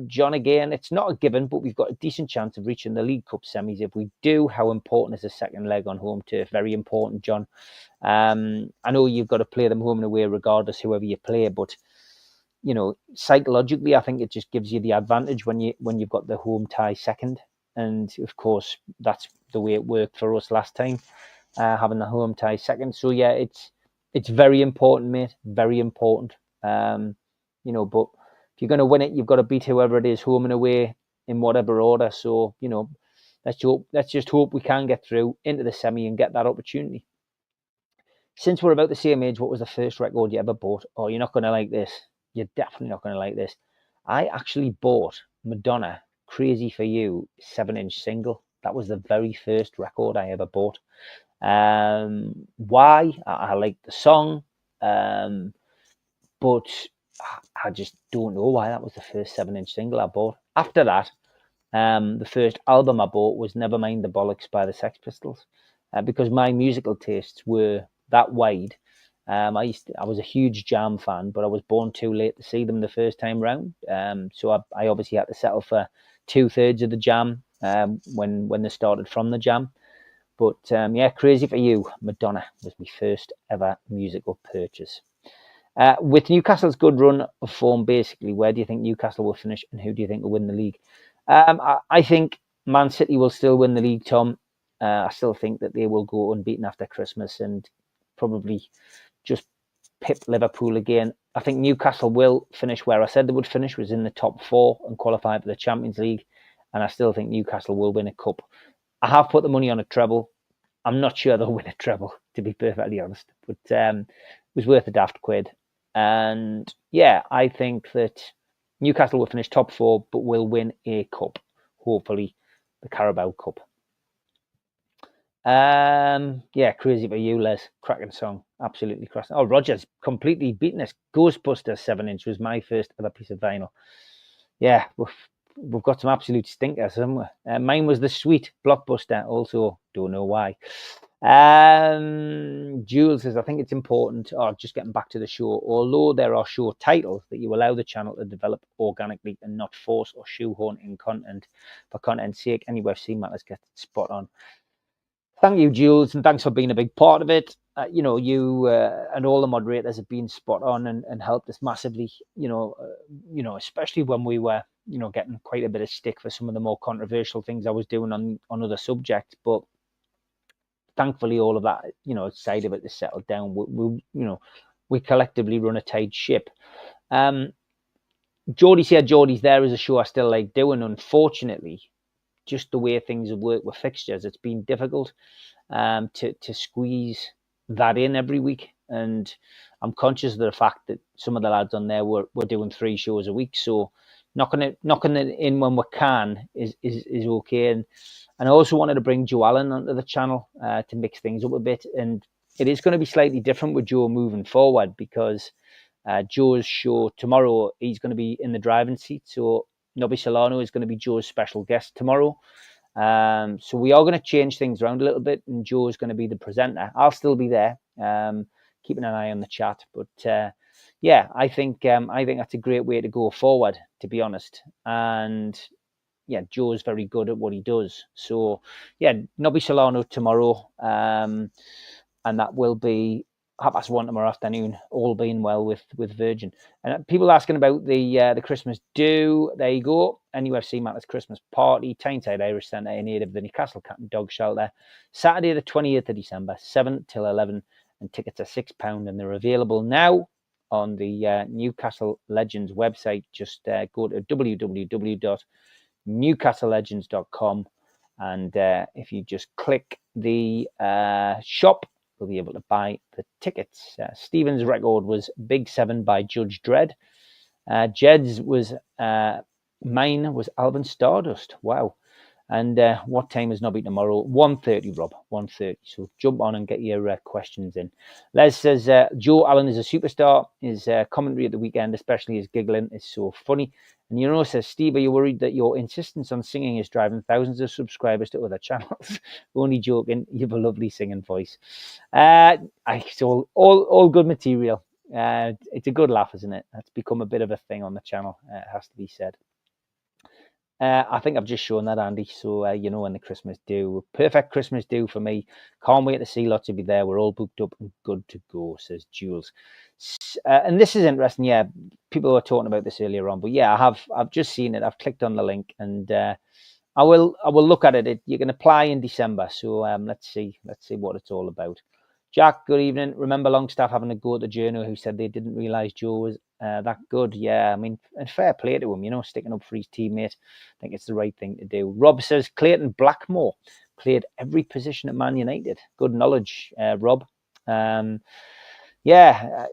John, again, it's not a given, but we've got a decent chance of reaching the League Cup semis. If we do, how important is the second leg on home turf? Very important, John. I know you've got to play them home and away regardless, whoever you play, but psychologically, I think it just gives you the advantage when you've got the home tie second. And of course, that's the way it worked for us last time, having the home tie second. So yeah, it's very important, mate. Very important. But if you're going to win it, you've got to beat whoever it is, home and away, in whatever order. So let's just hope we can get through into the semi and get that opportunity. Since we're about the same age, what was the first record you ever bought? Oh, you're not going to like this. You're definitely not going to like this. I actually bought Madonna, Crazy for You, 7-inch single. That was the very first record I ever bought. Why? I like the song, but I just don't know why that was the first 7-inch single I bought. After that, the first album I bought was Nevermind the Bollocks by the Sex Pistols, because my musical tastes were that wide. I was a huge Jam fan, but I was born too late to see them the first time round. So I obviously had to settle for 2/3 of the Jam when they started from the Jam. But yeah, Crazy for You, Madonna was my first ever musical purchase. With Newcastle's good run of form, basically, where do you think Newcastle will finish and who do you think will win the league? I think Man City will still win the league, Tom. I still think that they will go unbeaten after Christmas and probably just pip Liverpool again. I think Newcastle will finish where I said they would finish, was in the top 4 and qualify for the Champions League. And I still think Newcastle will win a cup. I have put the money on a treble. I'm not sure they'll win a treble, to be perfectly honest. But it was worth a daft quid. And yeah, I think that Newcastle will finish top 4, but will win a cup. Hopefully, the Carabao Cup. Yeah, Crazy for You, Les. Cracking song. Absolutely cracking. Oh, Roger's completely beaten us. Ghostbusters 7-inch was my first ever piece of vinyl. Yeah, we've got some absolute stinkers, haven't we? Mine was the Sweet Blockbuster. Also, don't know why. Jules says, I think it's important, just getting back to the show, although there are show titles, that you allow the channel to develop organically and not force or shoehorn in content for content's sake. NUFC Matters gets spot on. Thank you, Jules, and thanks for being a big part of it. You and all the moderators have been spot on and helped us massively, especially when we were, getting quite a bit of stick for some of the more controversial things I was doing on other subjects. But thankfully, all of that, side of it is settled down. We collectively run a tight ship. Geordie's here, Geordie's there is a show I still like doing. Unfortunately, just the way things have worked with fixtures, it's been difficult to squeeze that in every week. And I'm conscious of the fact that some of the lads on there were doing 3 shows a week. So knocking it in when we can is okay. And I also wanted to bring Joe Allen onto the channel to mix things up a bit. And it is going to be slightly different with Joe moving forward, because Joe's show tomorrow, he's going to be in the driving seat. So Nobby Solano is going to be Joe's special guest tomorrow. So we are going to change things around a little bit, and Joe is going to be the presenter. I'll still be there, keeping an eye on the chat. But yeah, I think that's a great way to go forward, to be honest. And yeah, Joe's very good at what he does. So yeah, Nobby Solano tomorrow, and that will be 1:30 tomorrow afternoon, all being well with Virgin. And people asking about the Christmas do. There you go. NUFC Matters Christmas party, Tyneside Irish Centre in aid of the Newcastle Cat and Dog Shelter, Saturday the 28th of December, 7 till 11, and tickets are £6, and they're available now on the Newcastle Legends website. Just go to www.newcastlelegends.com, and if you just click the shop, you'll be able to buy the tickets. Stephen's record was Big 7 by Judge Dredd. Jed's was mine was Alvin Stardust. Wow. And what time is Nobby tomorrow? 1:30, Rob. 1:30. So jump on and get your questions in. Les says, Joe Allen is a superstar. His commentary at the weekend, especially his giggling, is so funny. And you know, says, Steve, are you worried that your insistence on singing is driving thousands of subscribers to other channels? Only joking. You have a lovely singing voice. It's all good material. It's a good laugh, isn't it? That's become a bit of a thing on the channel. It has to be said. I think I've just shown that, Andy. So, you know, when the Christmas do, perfect Christmas do for me. Can't wait to see lots of you there. We're all booked up and good to go, says Jules. And this is interesting. Yeah, people were talking about this earlier on, but yeah, I've just seen it. I've clicked on the link, and I will look at it. You can apply in December. So let's see what it's all about. Jack, good evening. Remember Longstaff having a go at the journo who said they didn't realise Joe was that good? Yeah, I mean, and fair play to him, you know, sticking up for his teammate. I think it's the right thing to do. Rob says Clayton Blackmore played every position at Man United. Good knowledge, Rob. Yeah,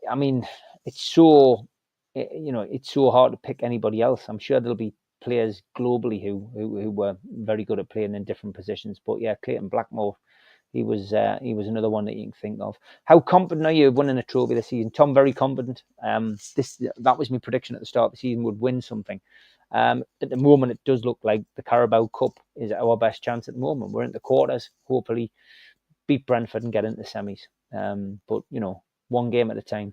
I mean, it's so hard to pick anybody else. I'm sure there'll be players globally who were very good at playing in different positions. But yeah, Clayton Blackmore, he was another one that you can think of. How confident are you of winning a trophy this season? Tom, very confident. That was my prediction at the start of the season, would win something. At the moment, it does look like the Carabao Cup is our best chance at the moment. We're in the quarters, hopefully beat Brentford and get into the semis. But, you know, one game at a time.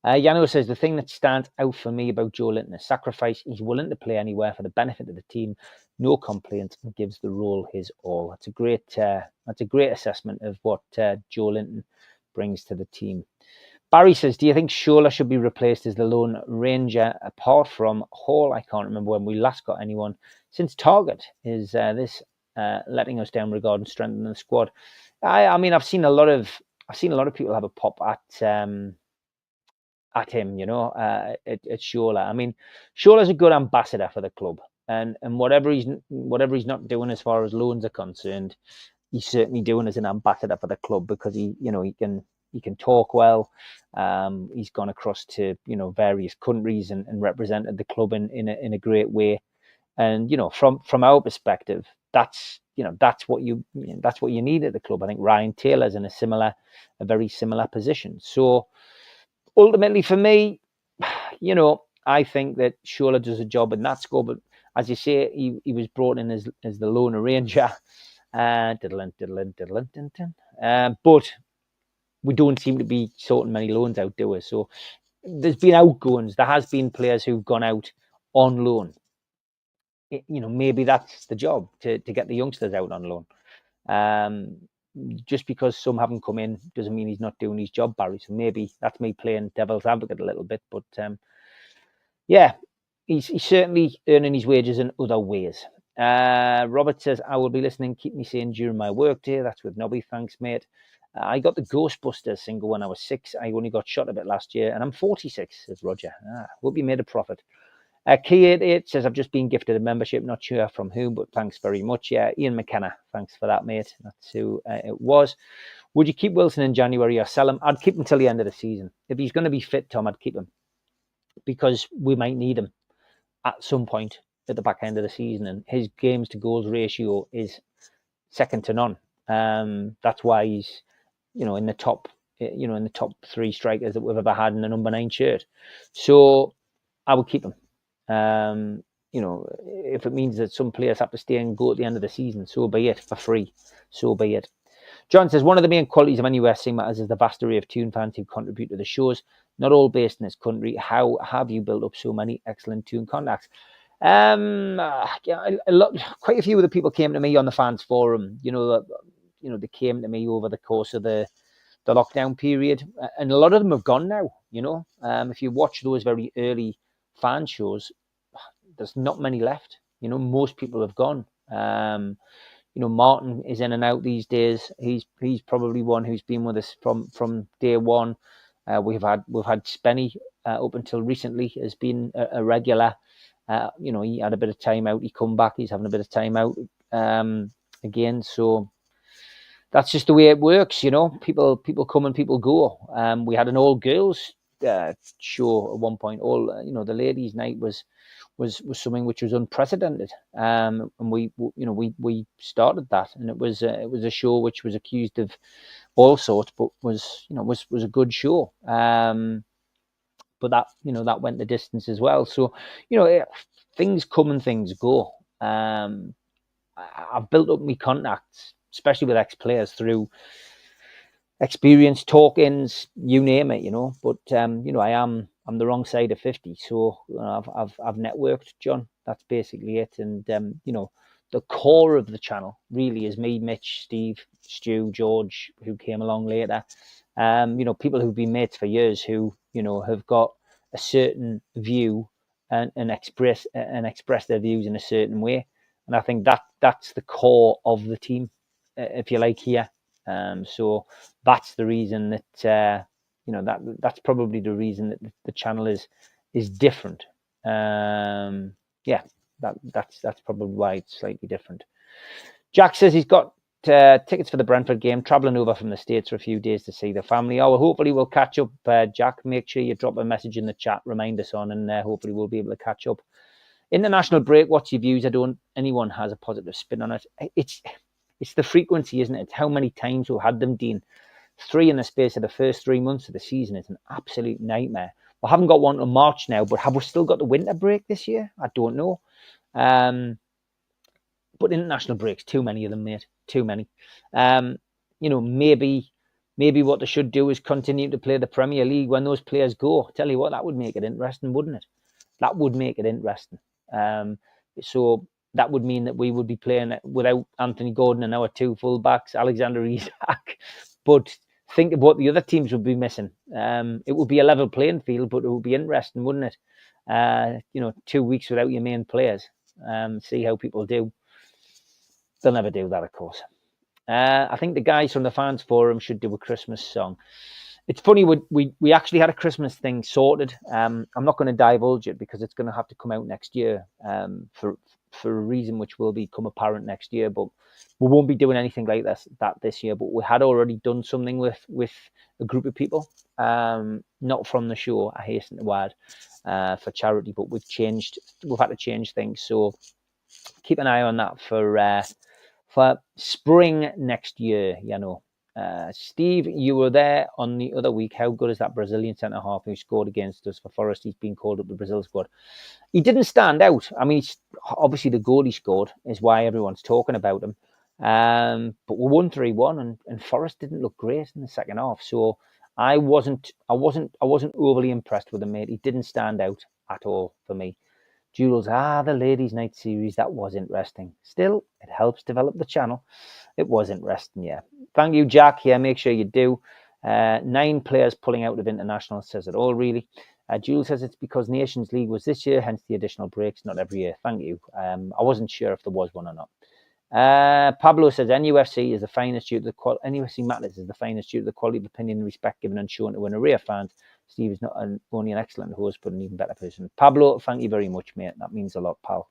Yano says, the thing that stands out for me about Joe Linton is sacrifice. He's willing to play anywhere for the benefit of the team. No complaints, and gives the role his all. That's a great assessment of what Joe Linton brings to the team. Barry says, do you think Shola should be replaced as the Lone Ranger apart from Hall? I can't remember when we last got anyone since Target. Is this letting us down regarding strengthening the squad? I mean, I've seen a lot of people have a pop at him, you know, at Shola. I mean, Shola's a good ambassador for the club, and whatever he's not doing as far as loans are concerned, he's certainly doing as an ambassador for the club, because he can talk well. He's gone across to, you know, various countries and represented the club in a great way. And, you know, from our perspective, that's what you need at the club. I think Ryan Taylor's in a very similar position. So ultimately, for me, you know, I think that Shola does a job in that score. But as you say, he was brought in as the Lone Ranger. But we don't seem to be sorting many loans out, do we? So there's been outgoings. There has been players who've gone out on loan. You know, maybe that's the job, to get the youngsters out on loan. Just because some haven't come in doesn't mean he's not doing his job, Barry. So maybe that's me playing devil's advocate a little bit. But yeah, he's certainly earning his wages in other ways. Robert says, I will be listening. Keep me sane during my work day. That's with Nobby. Thanks, mate. I got the Ghostbusters single when I was 6. I only got shot a bit last year, and I'm 46, says Roger. Hope you made a profit. Key88 says, I've just been gifted a membership. Not sure from whom, but thanks very much. Yeah, Ian McKenna. Thanks for that, mate. That's who it was. Would you keep Wilson in January or sell him? I'd keep him till the end of the season. If he's going to be fit, Tom, I'd keep him, because we might need him at some point at the back end of the season, and his games to goals ratio is second to none. That's why he's, you know, in the top 3 strikers that we've ever had in the number 9 shirt. So I would keep him. You know, if it means that some players have to stay and go at the end of the season, so be it, for free. So be it. John says, one of the main qualities of NUFC Matters is the vast array of tune fans who contribute to the shows, not all based in this country. How have you built up so many excellent tune contacts? Yeah, quite a few of the people came to me on the fans forum. They came to me over the course of the lockdown period, and a lot of them have gone now. If you watch those very early fan shows, there's not many left. Most people have gone. Martin is in and out these days. He's probably one who's been with us from day one. We've had Spenny up until recently has been a regular. He had a bit of time out. He come back. He's having a bit of time out again. So that's just the way it works. People come and people go. We had an all girls show at one point. The ladies' night was something which was unprecedented. And we started that, and it was a show which was accused of all sorts, but was a good show. But that went the distance as well. So things come and things go. I've built up my contacts, especially with ex-players, through experience, talkings, you name it. But I'm the wrong side of 50, so I've networked, John. That's basically it. And the core of the channel really is me, Mitch, Steve, Stu, George, who came along later. People who've been mates for years, who have got a certain view and express their views in a certain way. And I think that's the core of the team, if you like, here. So that's the reason that that's probably the reason that the channel is different. That's probably why it's slightly different. Jack says he's got tickets for the Brentford game, travelling over from the States for a few days to see the family. Hopefully we'll catch up, Jack. Make sure you drop a message in the chat, remind us on, and hopefully we'll be able to catch up. International break, what's your views? Anyone has a positive spin on it. It's the frequency, isn't it? It's how many times we've had them, Dean. 3 in the space of the first 3 months of the season. It's an absolute nightmare. We haven't got one till March now, but have we still got the winter break this year? I don't know. But international breaks, too many of them, mate. Too many. Maybe what they should do is continue to play the Premier League when those players go. I tell you what, that would make it interesting, wouldn't it? That would make it interesting. So that would mean that we would be playing without Anthony Gordon and our 2 fullbacks, Alexander Isak. But think of what the other teams would be missing. It would be a level playing field, but it would be interesting, wouldn't it? 2 weeks without your main players. See how people do. They'll never do that, of course. I think the guys from the fans forum should do a Christmas song. It's funny, we actually had a Christmas thing sorted. I'm not going to divulge it because it's going to have to come out next year for a reason which will become apparent next year. But we won't be doing anything like this year. But we had already done something with a group of people, not from the show, I hasten to add, for charity. But we've had to change things. So keep an eye on that for spring next year, Steve, you were there on the other week. How good is that Brazilian centre-half who scored against us for Forest? He's been called up the Brazil squad. He didn't stand out. I mean, obviously the goal he scored is why everyone's talking about him. But we won 3-1, and Forest didn't look great in the second half. So I wasn't overly impressed with him, mate. He didn't stand out at all for me. Jules, the Ladies' Night series, that was interesting. Still, it helps develop the channel. It was interesting, yeah. Thank you, Jack. Yeah, make sure you do. 9 players pulling out of international says it all, really. Jules says it's because Nations League was this year, hence the additional breaks, not every year. Thank you. I wasn't sure if there was one or not. Pablo says NUFC is the finest due to the quality. NUFC Matters is the finest due to the quality of opinion and respect given and shown to an array of fans. Steve is not only an excellent host, but an even better person. Pablo, thank you very much, mate. That means a lot, pal.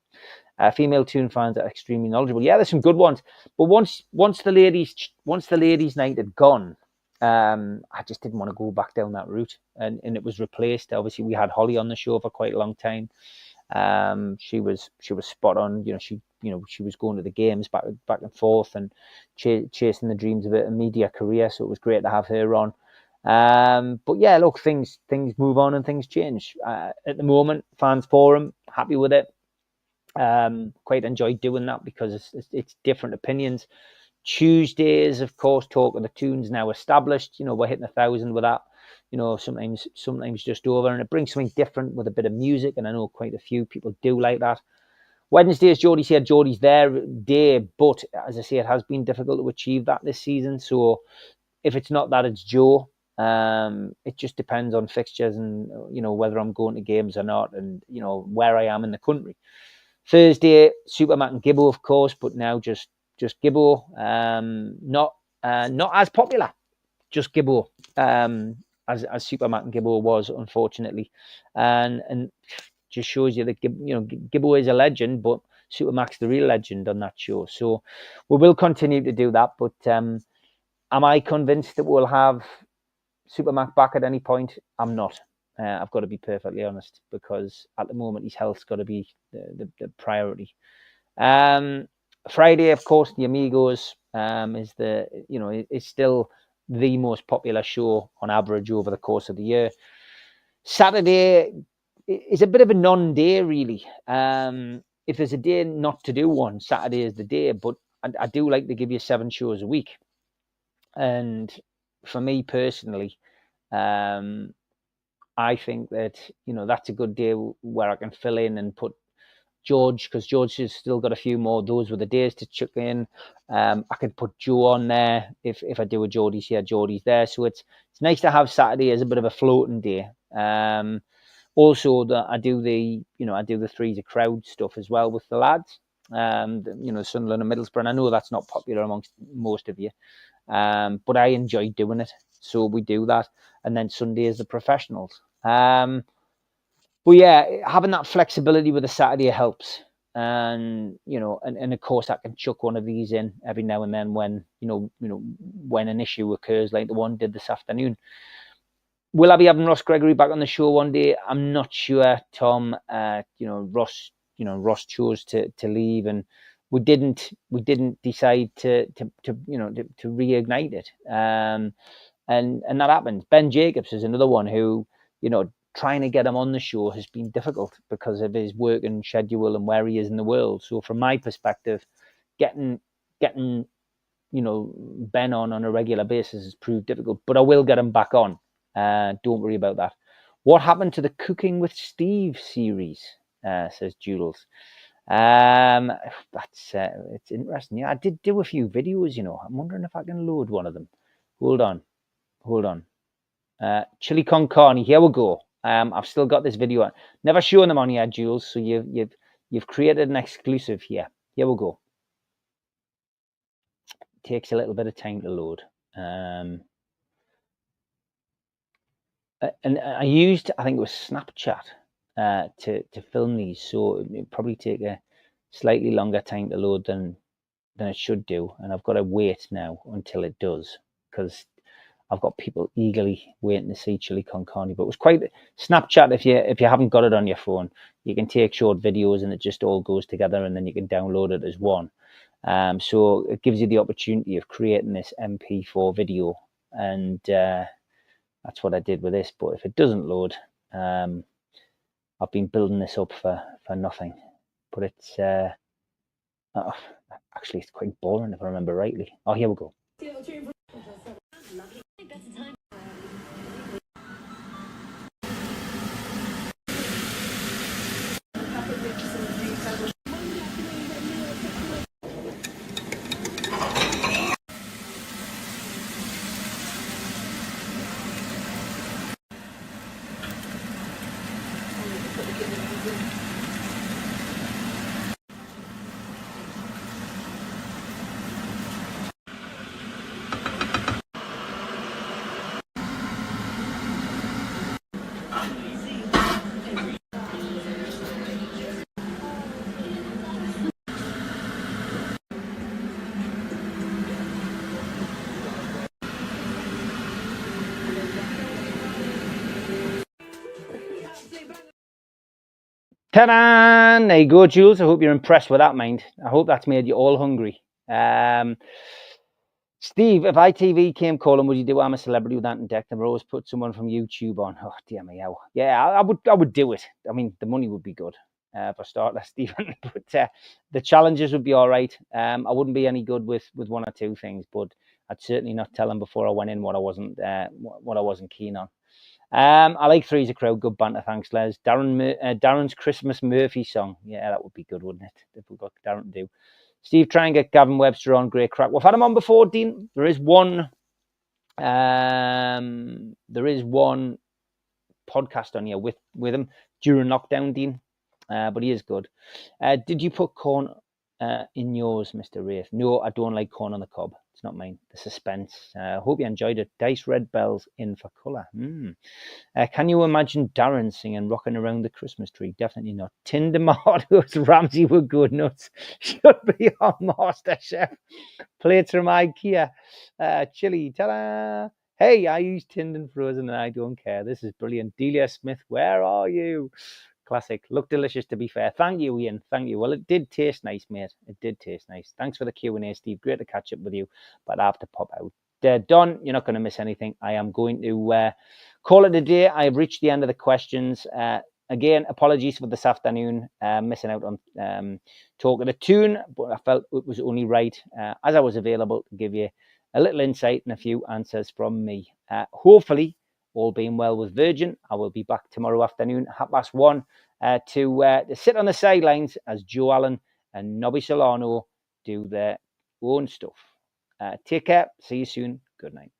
Female Toon fans are extremely knowledgeable. Yeah, there's some good ones. But once the ladies' night had gone, I just didn't want to go back down that route, and it was replaced. Obviously, we had Holly on the show for quite a long time. She was spot on. She was going to the games back and forth and chasing the dreams of a media career. So it was great to have her on. But yeah, look, things move on and things change. At the moment, fans forum, happy with it. Quite enjoyed doing that because it's different opinions. Tuesdays, of course, Talk of the Toons now established. We're hitting 1,000 with that. Sometimes just over, and it brings something different with a bit of music. And I know quite a few people do like that. Wednesday, as Geordie said, Geordie's their day, but as I say, it has been difficult to achieve that this season. So if it's not that, it's Joe. It just depends on fixtures and, you know, whether I'm going to games or not, and, you know, where I am in the country. Thursday, Supermac and Gibbo, of course, but now just Gibbo. Not as popular, just Gibbo, as Supermac and Gibbo was, unfortunately, and just shows you that, you know, Gibbo is a legend, but Supermac's the real legend on that show. So we will continue to do that. But am I convinced that we'll have Supermac back at any point? I'm not. I've got to be perfectly honest, because at the moment his health's got to be the priority. Friday, of course, the Amigos is the, you know, it's still the most popular show on average over the course of the year. Saturday is a bit of a non-day, really. If there's a day not to do one, Saturday is the day. But I do like to give you 7 shows a week, and for me personally, I think that, you know, that's a good day where I can fill in and put George, because George has still got a few more. Those were the days to chuck in. I could put Joe on there if I do a Geordie's here, Geordie's there. So it's nice to have Saturday as a bit of a floating day. Also, that I do the threes of crowd stuff as well with the lads. You know, Sunderland and Middlesbrough. And I know that's not popular amongst most of you, but I enjoy doing it, so we do that. And then Sunday is the professionals. But yeah, having that flexibility with the Saturday helps. And, you know, and of course I can chuck one of these in every now and then when, you know, when an issue occurs, like the one did this afternoon. Will I be having Ross Gregory back on the show one day? I'm not sure, Tom. Ross chose to leave, and we didn't decide to reignite it. And that happened. Ben Jacobs is another one who, you know, trying to get him on the show has been difficult because of his work and schedule and where he is in the world. So from my perspective, getting you know, Ben on a regular basis has proved difficult, but I will get him back on. Don't worry about that. What happened to the Cooking with Steve series? Says Jules. That's it's interesting. Yeah, I did do a few videos, you know. I'm wondering if I can load one of them. Hold on. Chili con carne. Here we go. I've still got this video on. Never shown them on here, Jules. So you've created an exclusive here. Here we go. It takes a little bit of time to load. And I used, I think it was Snapchat to film these, so it probably take a slightly longer time to load than it should do, and I've got to wait now until it does, because I've got people eagerly waiting to see chili con carne. But it was quite Snapchat. If you haven't got it on your phone, you can take short videos and it just all goes together, and then you can download it as one. So it gives you the opportunity of creating this MP4 video, and that's what I did with this. But if it doesn't load, I've been building this up for nothing. But it's actually it's quite boring if I remember rightly. Oh, here we go. Ta-da! There you go, Jules. I hope you're impressed with that, mind. I hope that's made you all hungry. Steve, if ITV came calling, would you do I'm a Celebrity with Ant and Deck? They've always put someone from YouTube on. Oh, dear me, how? Yeah, I would do it. I mean, the money would be good for starters, Stephen. But the challenges would be all right. I wouldn't be any good with one or two things, but I'd certainly not tell them before I went in what I wasn't keen on. I like Three's a Crowd. Good banter. Thanks, Les. Darren's Christmas Murphy song. Yeah, that would be good, wouldn't it? If we got Darren to do. Steve, try and get Gavin Webster on. Great crack. We've had him on before, Dean. There is one podcast on here with him during lockdown, Dean. But he is good. Did you put corn in yours, Mr. Wraith? No, I don't like corn on the cob. It's not mine. The suspense. Hope you enjoyed it. Dice red bells in for colour. Can you imagine Darren singing Rocking Around the Christmas Tree? Definitely not. Tinder Mardos, Ramsey would go nuts. Should be on MasterChef. Plates from IKEA. Chili. Ta-da! Hey, I use tinned and frozen and I don't care. This is brilliant. Delia Smith, where are you? Classic. Look delicious, to be fair. Thank you, Ian. Thank you. Well, it did taste nice, mate. It did taste nice. Thanks for the Q&A, Steve. Great to catch up with you, but I have to pop out. Don, you're not going to miss anything. I am going to call it a day. I have reached the end of the questions. Again, apologies for this afternoon, missing out on talking to Tyne, but I felt it was only right, as I was available, to give you a little insight and a few answers from me. Hopefully, all being well with Virgin, I will be back tomorrow afternoon, 1:30, to sit on the sidelines as Joe Allen and Nobby Solano do their own stuff. Take care. See you soon. Good night.